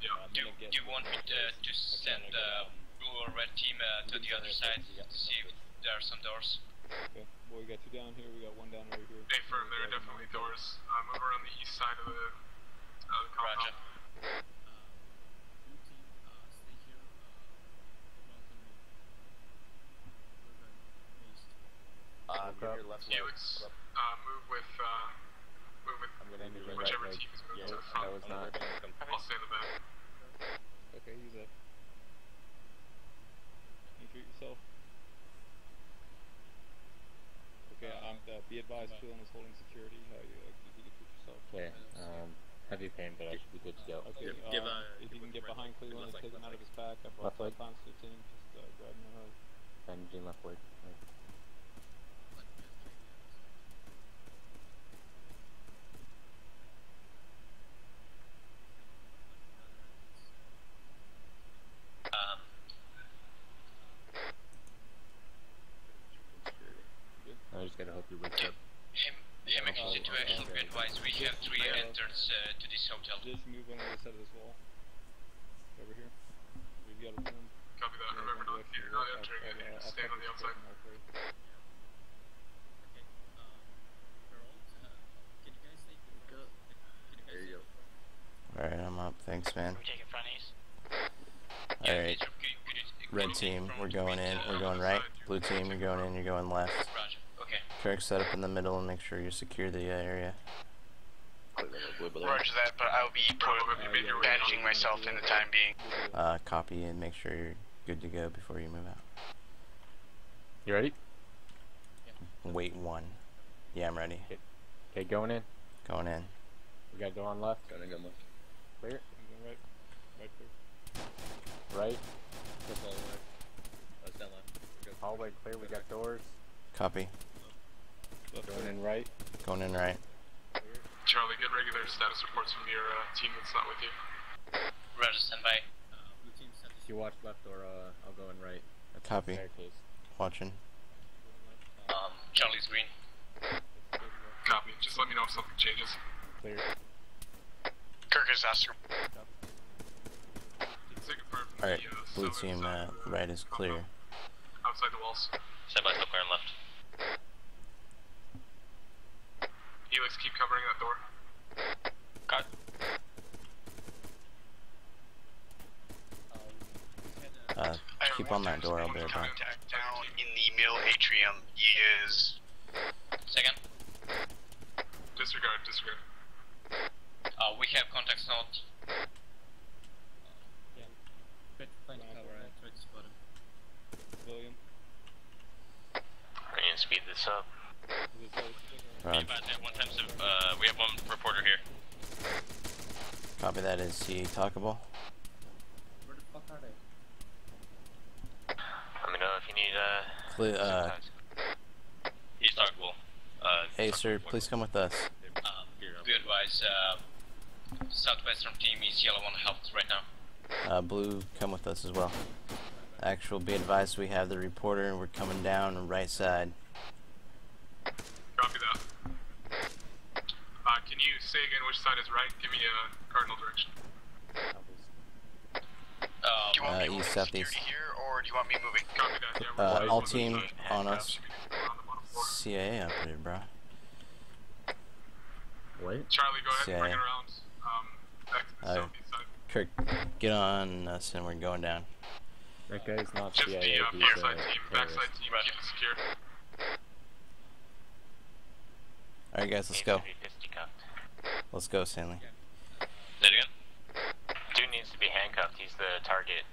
Yeah. Do you want me to send blue or red team to the other side to see if there are some doors? Okay. Well, we got 2 down here. We got 1 down right here. Stay firm. There are definitely doors. Over on the east side of the compound. Felix, move with whichever team is moving to the front. I'll stay in the back. Okay, use that. Can you treat yourself? Okay, be advised, Phelan is holding security. How you can treat yourself? Okay, heavy pain, but I should be good to go. Okay, if you can get behind Cleveland and take him out of his back, I've brought 5 pounds to the team. Just grab him and Bandaging left leg. Right. I just gotta hope you wake up. Haymaker situation, be advised, we have 3 enters to this hotel. Just move on the other side of this wall. Over here. We've got a room. Copy that. Remember, you're not entering it. Stand on the outside. There you go. Alright, I'm up. Thanks, man. We take it front east. Alright. Red team, we're going in. We're going right. Blue team, you're going in. You're going left. Roger. Okay. Kirk, set up in the middle and make sure you secure the area. Roger that, but I'll be bandaging myself in the time being. Copy and make sure you're good to go before you move out. You ready? Wait 1. Yeah, I'm ready. Okay, going in. Going in. We got door on left. Going left. Clear. Right. Right clear. Right. Down left. Hallway clear. We got doors. Copy. Going in right. Going in right. Charlie, get regular status reports from your team that's not with you. Roger, stand by. You watch left or I'll go in right. That's Copy. the staircase. Watching. Charlie's green. Copy. Just let me know if something changes. Clear. Kirk is Oscar. Alright, blue team right is clear. Outside the walls. Stand by, still clear on left. Helix, keep covering that door. Cut. Keep on that door, I'll be right back. Down in the mill atrium is... Second. Disregard. We have contacts note. William. We need to speed this up. Roger. We have 1 reporter here. Copy that. Is he talkable? Where the fuck are they? Let me know if you need he's talkable. Hey sir, please come with us. We advise southwestern team is yellow on health right now. Blue, come with us as well. Actual, be advised we have the reporter and we're coming down the right side. Copy that. Can you say again which side is right? Give me a cardinal direction. Do you want me east, holding southeast. security here, or do you want me moving? Copy that. Yeah, we're All team on handcuffs. us. Should be around the bottom floor. CIA up here, bro. What? Charlie, go ahead and bring CIA. it around. Back to the southeast side. Kirk, get on us and we're going down. That guy's not Just CIA. the He's a backside team. terrorist. Backside team. Keep it secure. Alright guys, let's go. Let's go, Stanley. Say it again? Dude needs to be handcuffed. He's the target.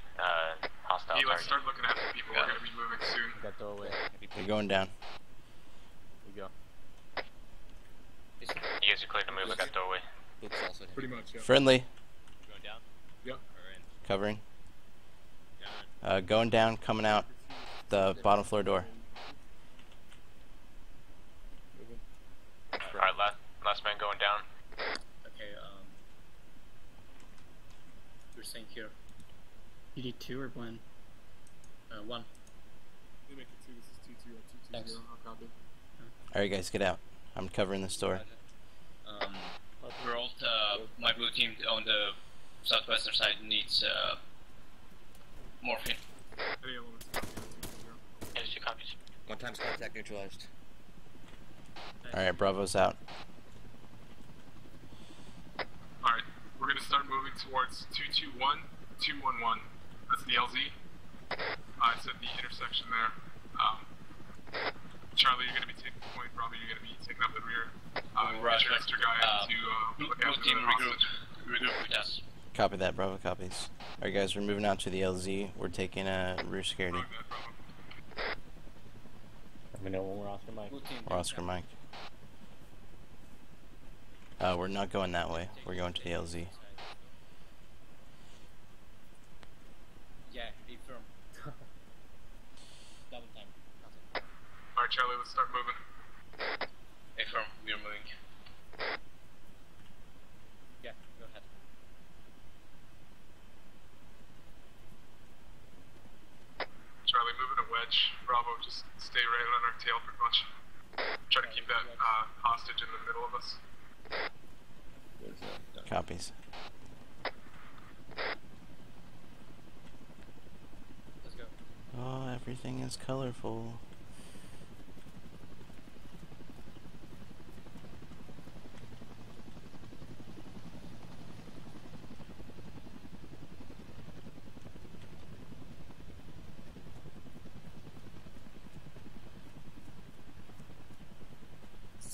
Hostile Hey, let's target. start looking after people. We're gonna be moving soon. Got doorway. You're going down. We go. You guys are clear to move. I got doorway. Luke's also Pretty much, yeah. Friendly. Going down? Yep. Covering. Going down, coming out the bottom floor door. Alright, last man going down. Okay, you're saying here. You need 2 or 1? 1. They make it 2. This is 2-2 or 2-2-0. I'll copy. Alright guys, get out. I'm covering this door. Rolled, my blue team on the southwestern side needs morphine. Any elements copy. 2-2-0. Here's 2 copies. 1 times contact neutralized. Alright, Bravo's out. Alright, we're gonna start moving towards 221, 211. That's the LZ. It's at the intersection there. Charlie, you're gonna be taking point. Bravo, you're gonna be taking up the rear. Get your extra guy to look after the hostage. Regroup with us. Copy that, Bravo copies. Alright guys, we're moving out to the LZ. We're taking rear security. Let me know when we're Oscar Mike. Or Oscar Mike. We're not going that way. We're going to the LZ. Yeah, be firm. Double time. Alright, Charlie, let's start moving. Hey, firm, we are moving. Yeah, go ahead. Charlie, moving a wedge. Bravo, just stay right on our tail pretty much. Try to keep that hostage in the middle of us. Copies. Let's go. Oh, everything is colorful.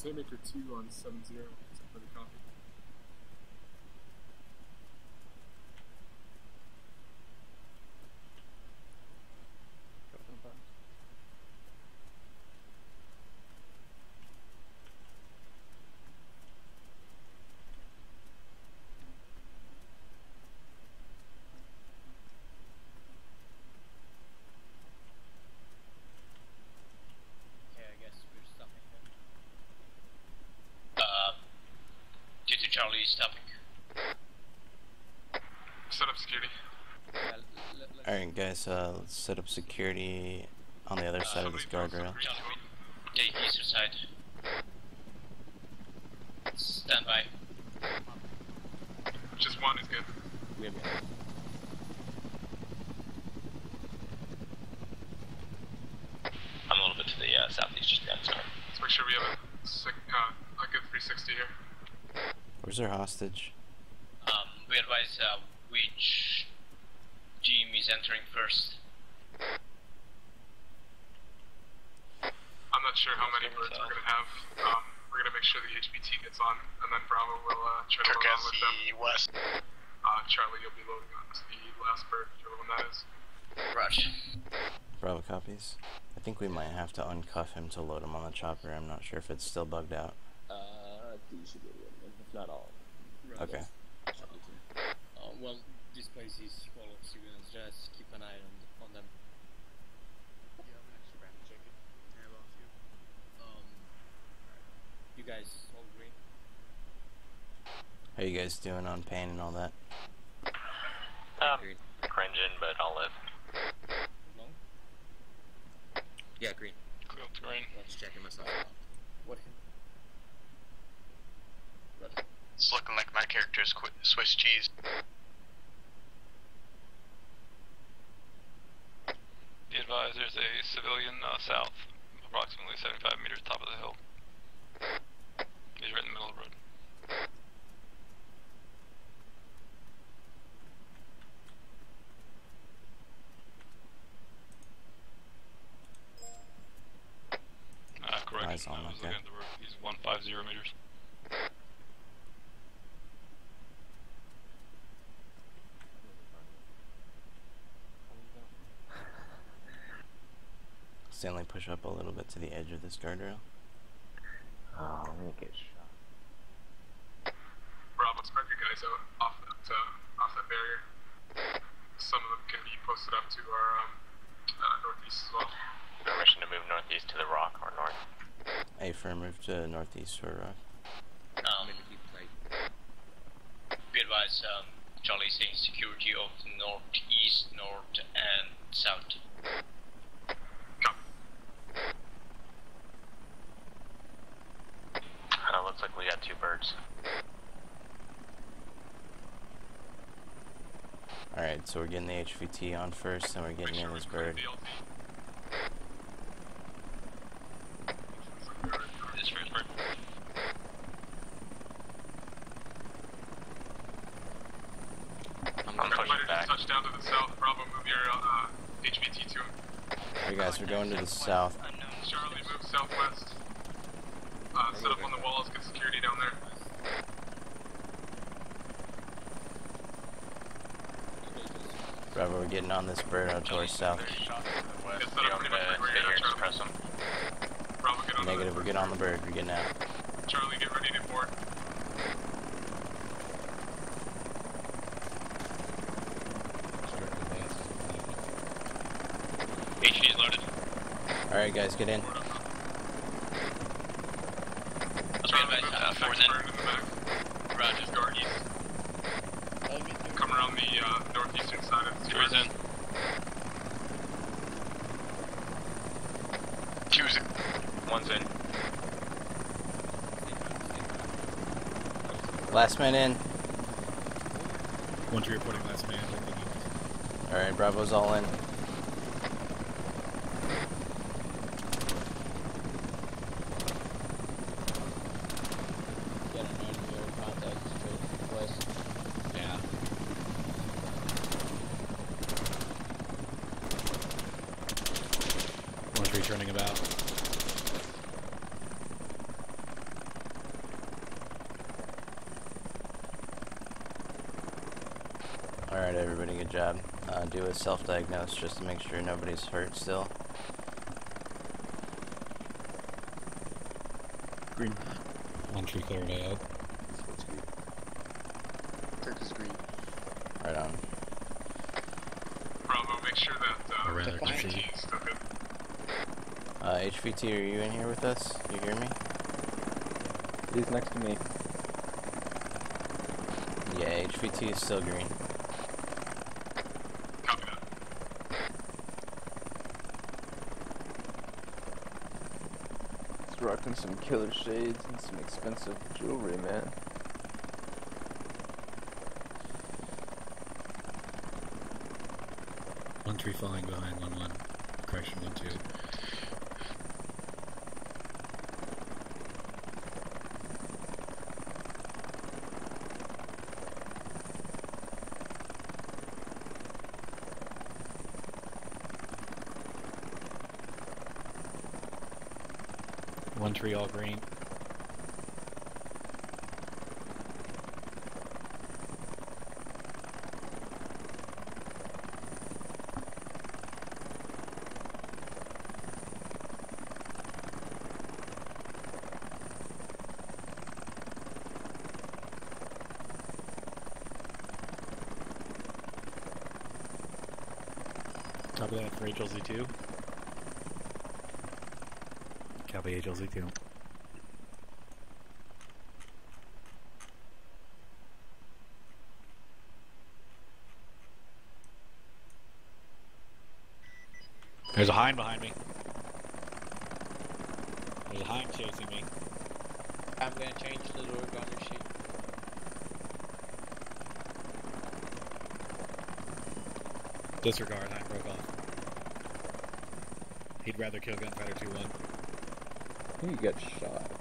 Haymaker 2 on 7-0 for the copy. Okay, I guess we're stopping here. Due to Charlie stopping. Set up security. Alright guys, let's set up security on the other side of this guardrail. Take eastern side. Stand by. Just 1 is good. We have I'm a little bit to the southeast, just behind this car. Let's make sure we have a good 360 here. Where's our hostage? We advise which team is entering first. I'm not sure how many birds we're going to have. We're going to make sure the HPT gets on, and then Bravo will try to load on with them. West. Charlie, you'll be loading on to the last bird, whichever one that is. Rush. Bravo copies. I think we might have to uncuff him to load him on the chopper. I'm not sure if it's still bugged out. you should be able to win, if not all. Okay. Well, this place is full of civilians. Just keep an eye on them. Yeah, I'm gonna just random check it. Yeah, I lost you. You guys all green? How you guys doing on pain and all that? Cringing, but I'll live. Long? Yeah, green. Green. Just checking myself. What? It's looking like my character's Swiss cheese. Be advised, there's a civilian south, approximately 75 meters top of the hill. He's right in the middle of the road. Correction, Eyes on, I was okay. looking at the road. He's 150 meters. Stanley, push up a little bit to the edge of this guardrail. Oh, I'm gonna get shot. Bravo, spread your guys out off that barrier. Some of them can be posted up to our northeast as well. Permission to move northeast to the rock or north. A-firm, move to northeast or rock. Be advised, Charlie saying security of northeast, north, and south. Looks like we got 2 birds. Alright, so we're getting the HVT on first, then we're getting in this bird. This first bird. I'm pushing back. Touchdown to the south. Bravo, move your HVT to him. Alright guys, we're going to the south. Charlie, move southwest. Set up on the walls, get security down there. Bravo, we're getting on this bird out towards south. Negative, we're getting on the bird, we're getting out. Charlie, get ready to board. HV is loaded. Alright guys, get in. Fours in. Roger. Guard east. Come around the northeastern side of the Fours in. Two's in. One's in. Last man in. 1-2 reporting last man. Alright, Bravo's all in. Turning about. Alright everybody, good job. Do a self-diagnose just to make sure nobody's hurt still. Green. 1-3 cleared out. Kirk is green. Right on. Bravo, make sure that HVT is still good. HVT, are you in here with us? You hear me? He's next to me. Yeah, HVT is still green. Copy that. He's rocking some killer shades and some expensive jewelry, man. One 3 falling behind 1-1. Correction 1-2. One 3 all green. Copy that for HLZ2. Copy HLZ2. There's a hind behind me. There's a hind chasing me. I'm gonna change the lure on your sheet. Disregard, hind broke off. He'd rather kill Gunfighter 2-1. He got shot.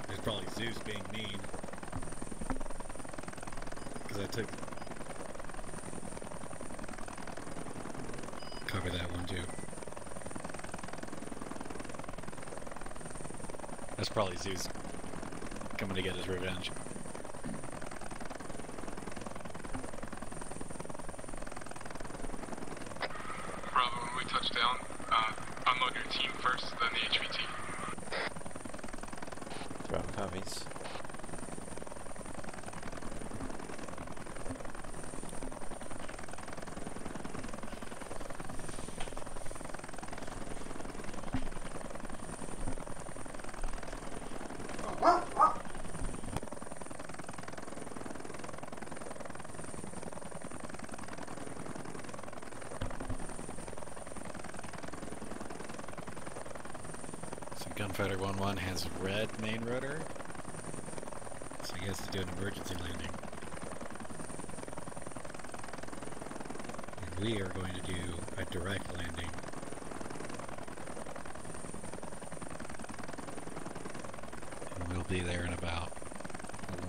There's probably Zeus being mean. Because I took... Cover that one too. That's probably Zeus coming to get his revenge. Bravo, when we touch down, unload your team first, then the HVT. Throw copies. Gunfighter 1-1 has red main rotor, so he has to do an emergency landing. And we are going to do a direct landing. And we'll be there in about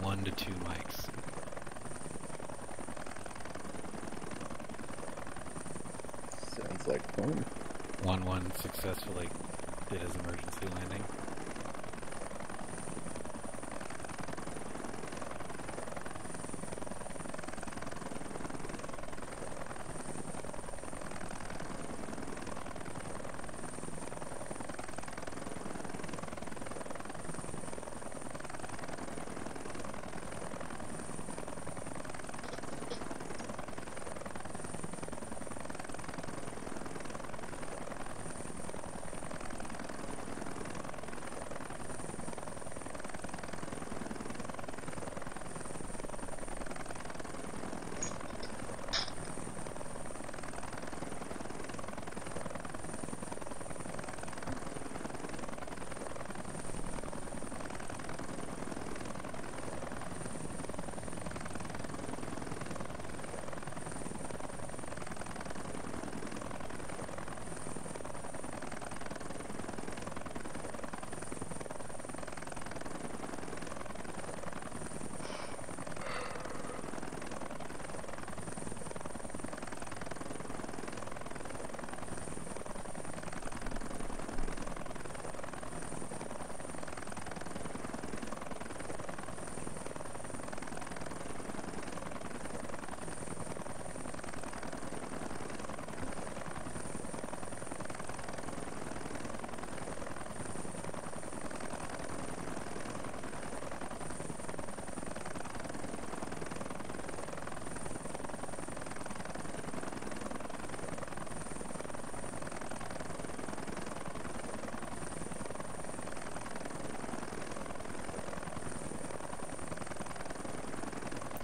1 to 2 mics. Sounds like fun. 1-1 successfully did his emergency landing.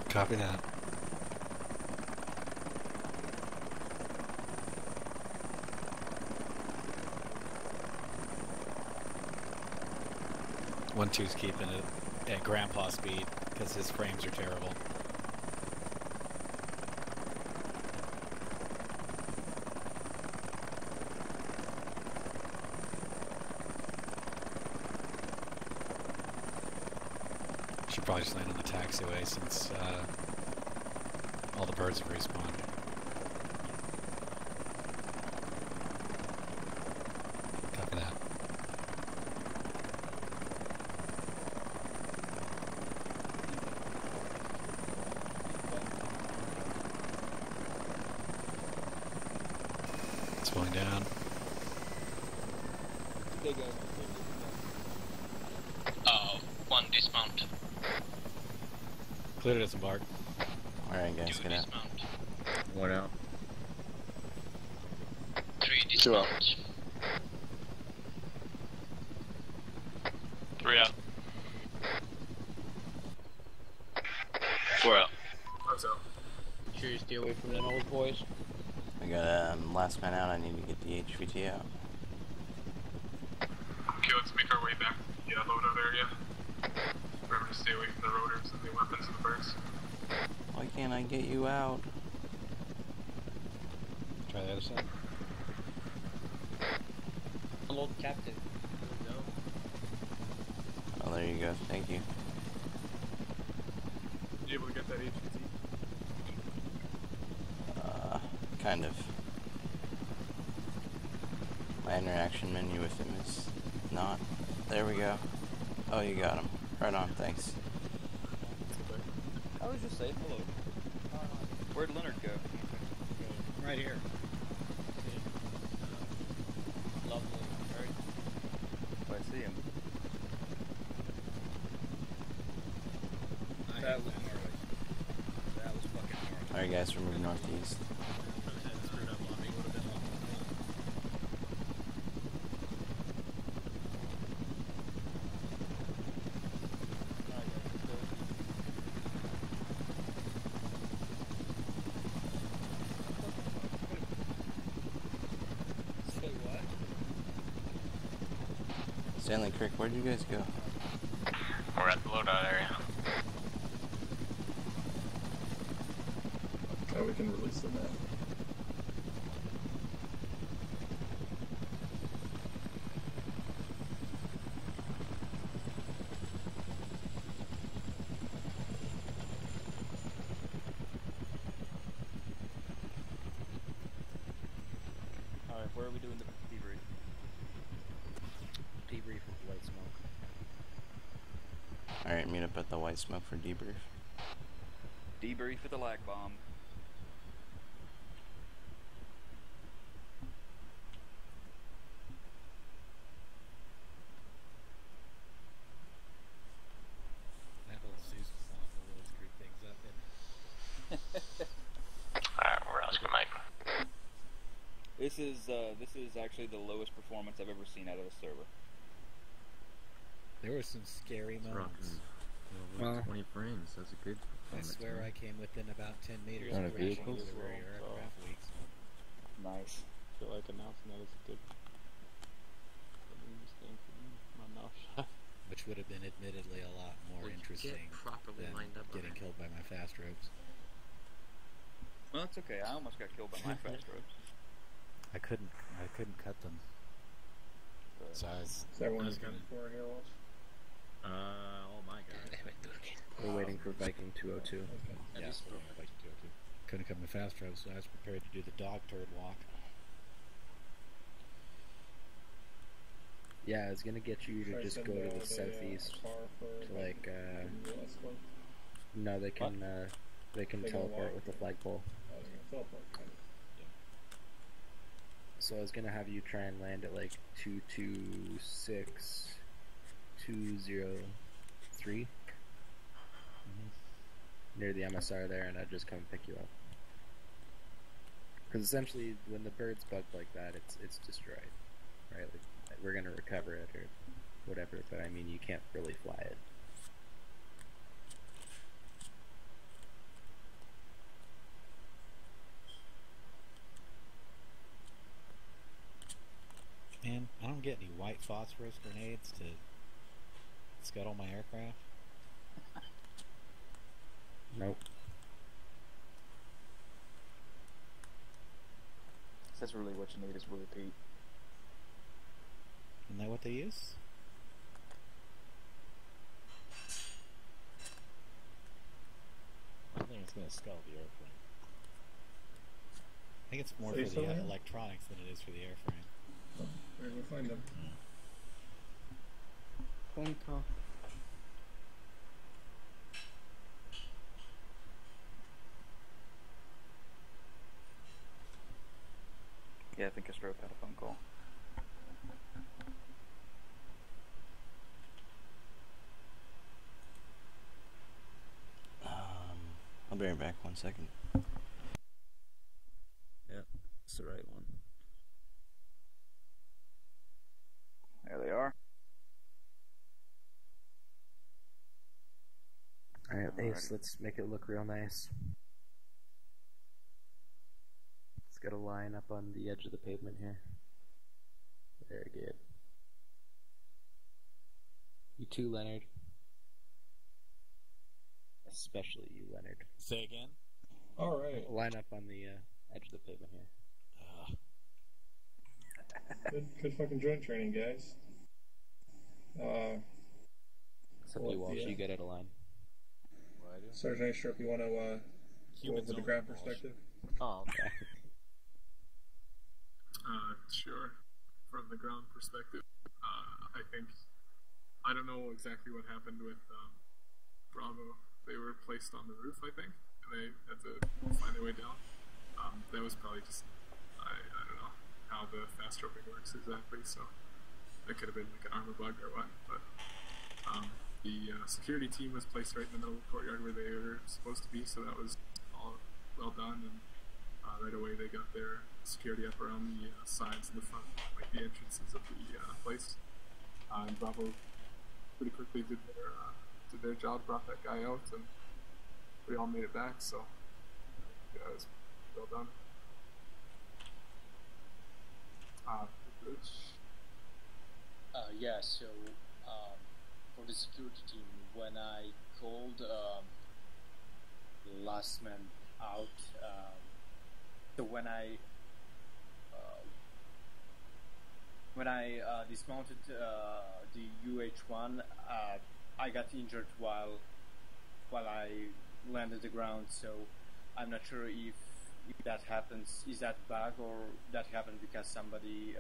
Copy that. One two's keeping it at grandpa speed because his frames are terrible. Should probably just land on the taxiway since all the birds have respawned. Copy that. Slowing down. One dismount. Clear to disembark. Alright guys, get out. Dismount. One out. 3 dismount. 3 out. 4 out. Sure you stay away from them old boys. We got last man out. I need to get the HVT out. Okay, let's make our way back to loadout area. Remember to stay away from the rotors and the weapons and the birds. Why can't I get you out? Try the other side. Hello, Captain. No. Oh, there you go. Thank you. You able to get that HVT? Kind of. My interaction menu with him is not. There we go. Oh, you got him. Right on, thanks. I was just saying hello. Where'd Leonard go? Right here. Lovely. Very. Oh, I see him. That was gnarly. That was fucking gnarly. Alright guys, we're moving northeast. Stanley Creek, where'd you guys go? We're at the loadout area. Oh, we can release them now. Alright, where are we doing the debrief? Debrief with White Smoke. Alright, meet up at the White Smoke for debrief. Debrief with the lag bomb. That whole Zeus song really screwed things up, didn't it? Alright, we're Oscar Mike. This is actually the lowest performance I've ever seen out of a server. There were some scary moments. Well, 20 frames, that's a good I performance. swear I came within about 10 meters On a of crashing vehicle? into the rear aircraft leaks. Nice. I feel like announcing that is a good thing for me. My mouth shut. Which would have been admittedly a lot more Would you interesting get properly than lined up on getting it? killed by my fast ropes. Well, it's okay. I almost got killed by my fast ropes. I couldn't cut them. So I was, Is everyone I was accounted for here, Walsh? Oh my god. We're waiting for Viking 202. Okay. yeah, couldn't cut my fast ropes, so I was prepared to do the dog turd walk. Yeah, I was gonna get you to Try just send go to out the a, southeast car for to like US one. no, they can They can teleport walk. with the flagpole. Oh, they're gonna teleport. Okay. So I was gonna have you try and land at like 226 203 near the MSR there, and I'd just come pick you up. Because essentially, when the bird's bugged like that, it's destroyed, right? Like, we're gonna recover it or whatever, but I mean, you can't really fly it. Man, I don't get any white phosphorus grenades to scuttle my aircraft. Nope. That's really what you need is Willie Pete. Isn't that what they use? I think it's going to scuttle the airframe. I think it's more Say for so, the yeah. electronics than it is for the airframe. Oh, we're gonna find them. Punta. Yeah, I think Stroke had a phone call. I'll be right back, 1 second. Yep, it's the right one. There they are. Alright, Ace, let's make it look real nice. Let's get a line up on the edge of the pavement here. Very good. You too, Leonard. Especially you, Leonard. Say again? Alright. Line up on the edge of the pavement here. Good fucking joint training, guys. Except you, Walsh, you get it a line. What I do? Sergeant Astrop, you want to go Humans over the only, ground Walsh. perspective? Oh, okay. Sure. From the ground perspective, I don't know exactly what happened with Bravo. They were placed on the roof, I think, and they had to find their way down. That was probably just, I don't know how the fast roping works exactly, so that could have been like an armor bug or what, but the security team was placed right in the middle of the courtyard where they were supposed to be, so that was all well done, and right away they got their security up around the sides and the front, like the entrances of the place. And Bravo pretty quickly did their job, brought that guy out, and we all made it back, so yeah, it was well done. Yeah, so for the security team, when I called last man out, so when I dismounted the UH-1, I got injured while I landed the ground, so I'm not sure if that happens. Is that bug or that happened because somebody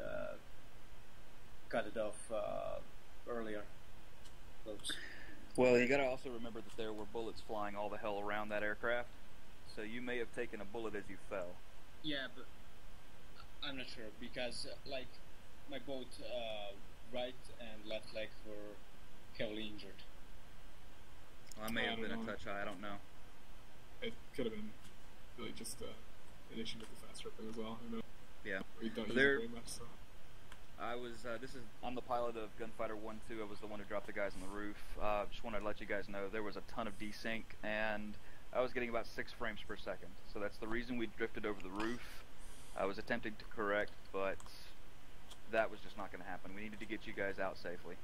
cut it off earlier? Oops. Well, you gotta also remember that there were bullets flying all the hell around that aircraft, so you may have taken a bullet as you fell. Yeah, but I'm not sure because like my both right and left leg were heavily injured. Well, I may have been a touch high, I don't know. It could have been really just an issue with the fast roping as well. You know? Yeah. We don't use There- it very much, so. I'm the pilot of Gunfighter 1-2. I was the one who dropped the guys on the roof. Just wanted to let you guys know there was a ton of desync, and I was getting about 6 frames per second. So that's the reason we drifted over the roof. I was attempting to correct, but that was just not going to happen. We needed to get you guys out safely.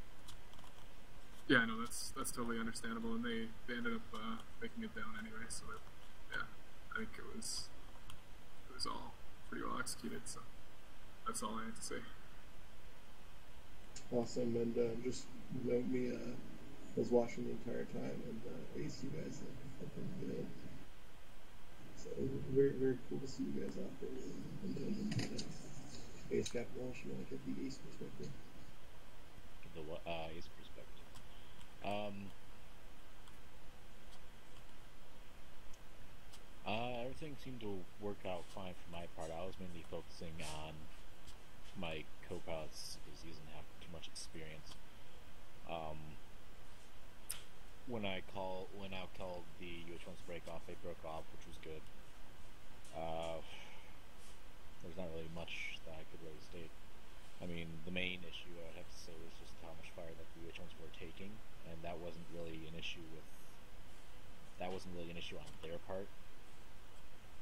Yeah, no, that's totally understandable, and they ended up making it down anyway. So that, yeah, I think it was all pretty well executed. So that's all I had to say. Awesome, and just note me, was watching the entire time, and Ace, you guys look fucking good. So very, very cool to see you guys out there. And Ace Captain Walsh, you want to get the Ace perspective? The Ace perspective. Everything seemed to work out fine for my part. I was mainly focusing on my co-pilots because he doesn't have too much experience. When I called the UH-1s break off, they broke off, which was good. There's not really much that I could really state. I mean, the main issue I would have to say was just how much fire that the UH-1s were taking, and that wasn't really an issue on their part.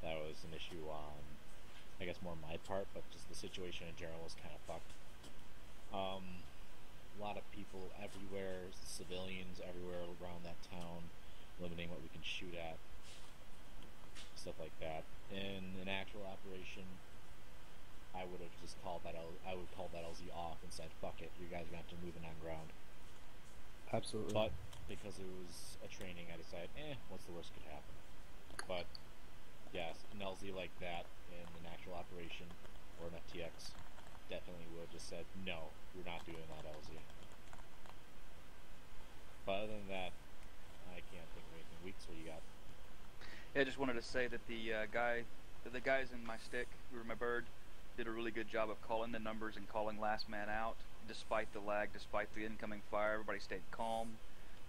That was an issue on, I guess, more my part, but just the situation in general was kind of fucked. A lot of people everywhere, civilians everywhere around that town, limiting what we can shoot at, stuff like that. In an actual operation, I would have just called that LZ off and said, "Fuck it, you guys are gonna have to move it on ground." Absolutely. But because it was a training, I decided, what's the worst could happen? But yes, an LZ like that in an actual operation or an FTX definitely would have just said, "No, you're not doing that, LZ." But other than that, I can't think of anything. Weeks, what you got? Yeah, I just wanted to say that the guys in my stick, who were my bird, did a really good job of calling the numbers and calling last man out, despite the lag, despite the incoming fire. Everybody stayed calm.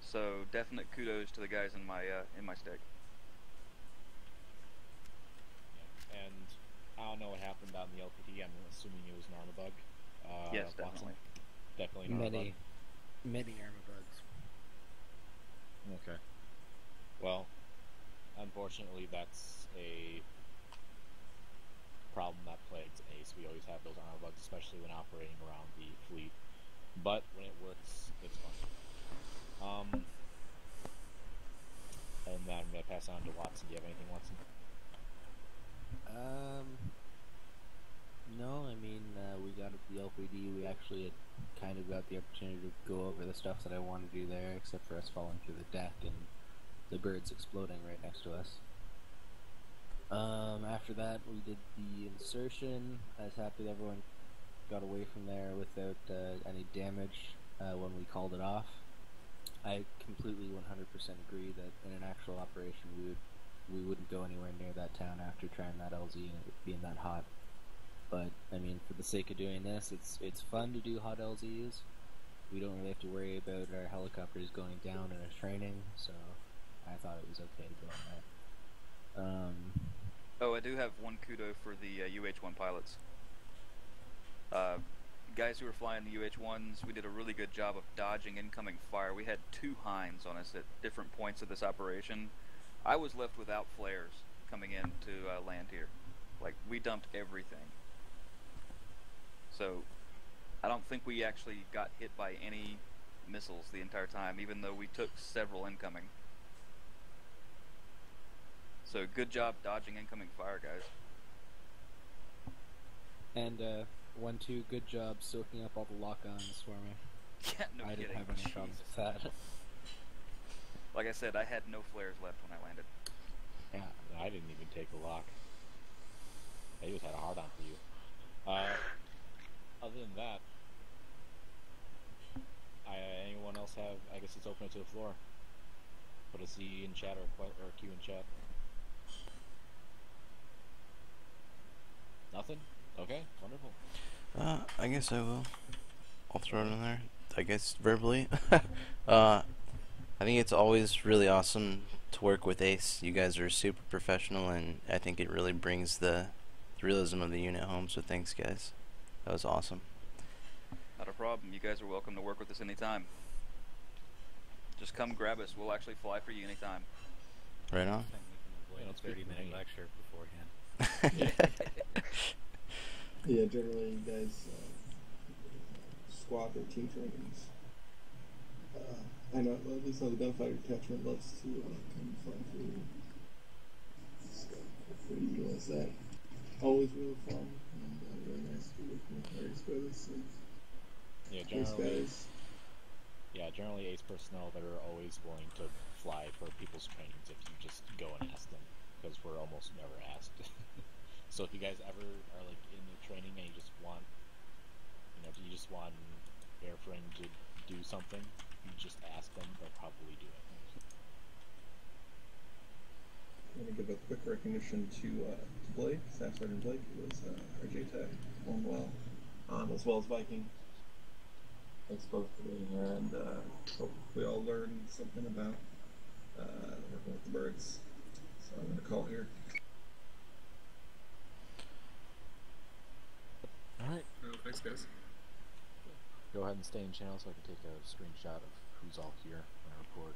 So definite kudos to the guys in my stick. Yeah. And I don't know what happened on the LPD. I'm assuming it was an armor bug. Yes, definitely. Watson. Definitely an armor bug. Many armor bugs. Okay. Well, unfortunately, that's a problem that plagues Ace. We always have those armor bugs, especially when operating around the fleet. But when it works, it's fun. And then I'm going to pass on to Watson. Do you have anything, Watson? No, I mean, we got the LPD. We actually had kind of got the opportunity to go over the stuff that I wanted to do there, except for us falling through the deck and the birds exploding right next to us. After that, we did the insertion. I was happy that everyone got away from there without any damage when we called it off. I completely 100% agree that in an actual operation we wouldn't go anywhere near that town after trying that LZ and it being that hot. But I mean, for the sake of doing this, it's fun to do hot LZs. We don't really have to worry about our helicopters going down in a training, so I thought it was okay to go on that. Oh, I do have one kudo for the UH-1 pilots. Guys who were flying the UH-1s, we did a really good job of dodging incoming fire. We had 2 Hinds on us at different points of this operation. I was left without flares coming in to land here. Like, we dumped everything. So, I don't think we actually got hit by any missiles the entire time, even though we took several incoming. So, good job dodging incoming fire, guys. And 1-2, good job soaking up all the lock-ons for me. Yeah, no I kidding. didn't have any problems with that. Like I said, I had no flares left when I landed. Yeah, I didn't even take a lock. I just had a hard on for you. Other than that, anyone else have? I guess it's open to the floor. Put a C in chat or a Q in chat. Nothing? Okay, wonderful. I guess I will. I'll throw it in there. I guess verbally. I think it's always really awesome to work with Ace. You guys are super professional, and I think it really brings the realism of the unit home. So thanks, guys. That was awesome. Not a problem. You guys are welcome to work with us anytime. Just come grab us. We'll actually fly for you anytime. Right on. We can avoid a 30-minute lecture beforehand. Yeah, generally, you guys, squad or team trainings. I know at least how the gunfighter detachment loves to come fly through. So for you guys, that always really fun and really nice to be working with various brothers. Yeah, generally Ace personnel that are always willing to fly for people's trainings if you just go and ask them, because we're almost never asked. So if you guys ever are like in the training and you just want airframe to do something, you just ask them, they'll probably do it. I'm going to give a quick recognition to Blake, Staff Sergeant Blake, who was our JTAC performed well, as well as Viking. Thanks both for being here, and hope we all learned something about working with the birds. So I'm going to call here. Alright. Thanks, guys. Go ahead and stay in channel so I can take a screenshot of who's all here when I report.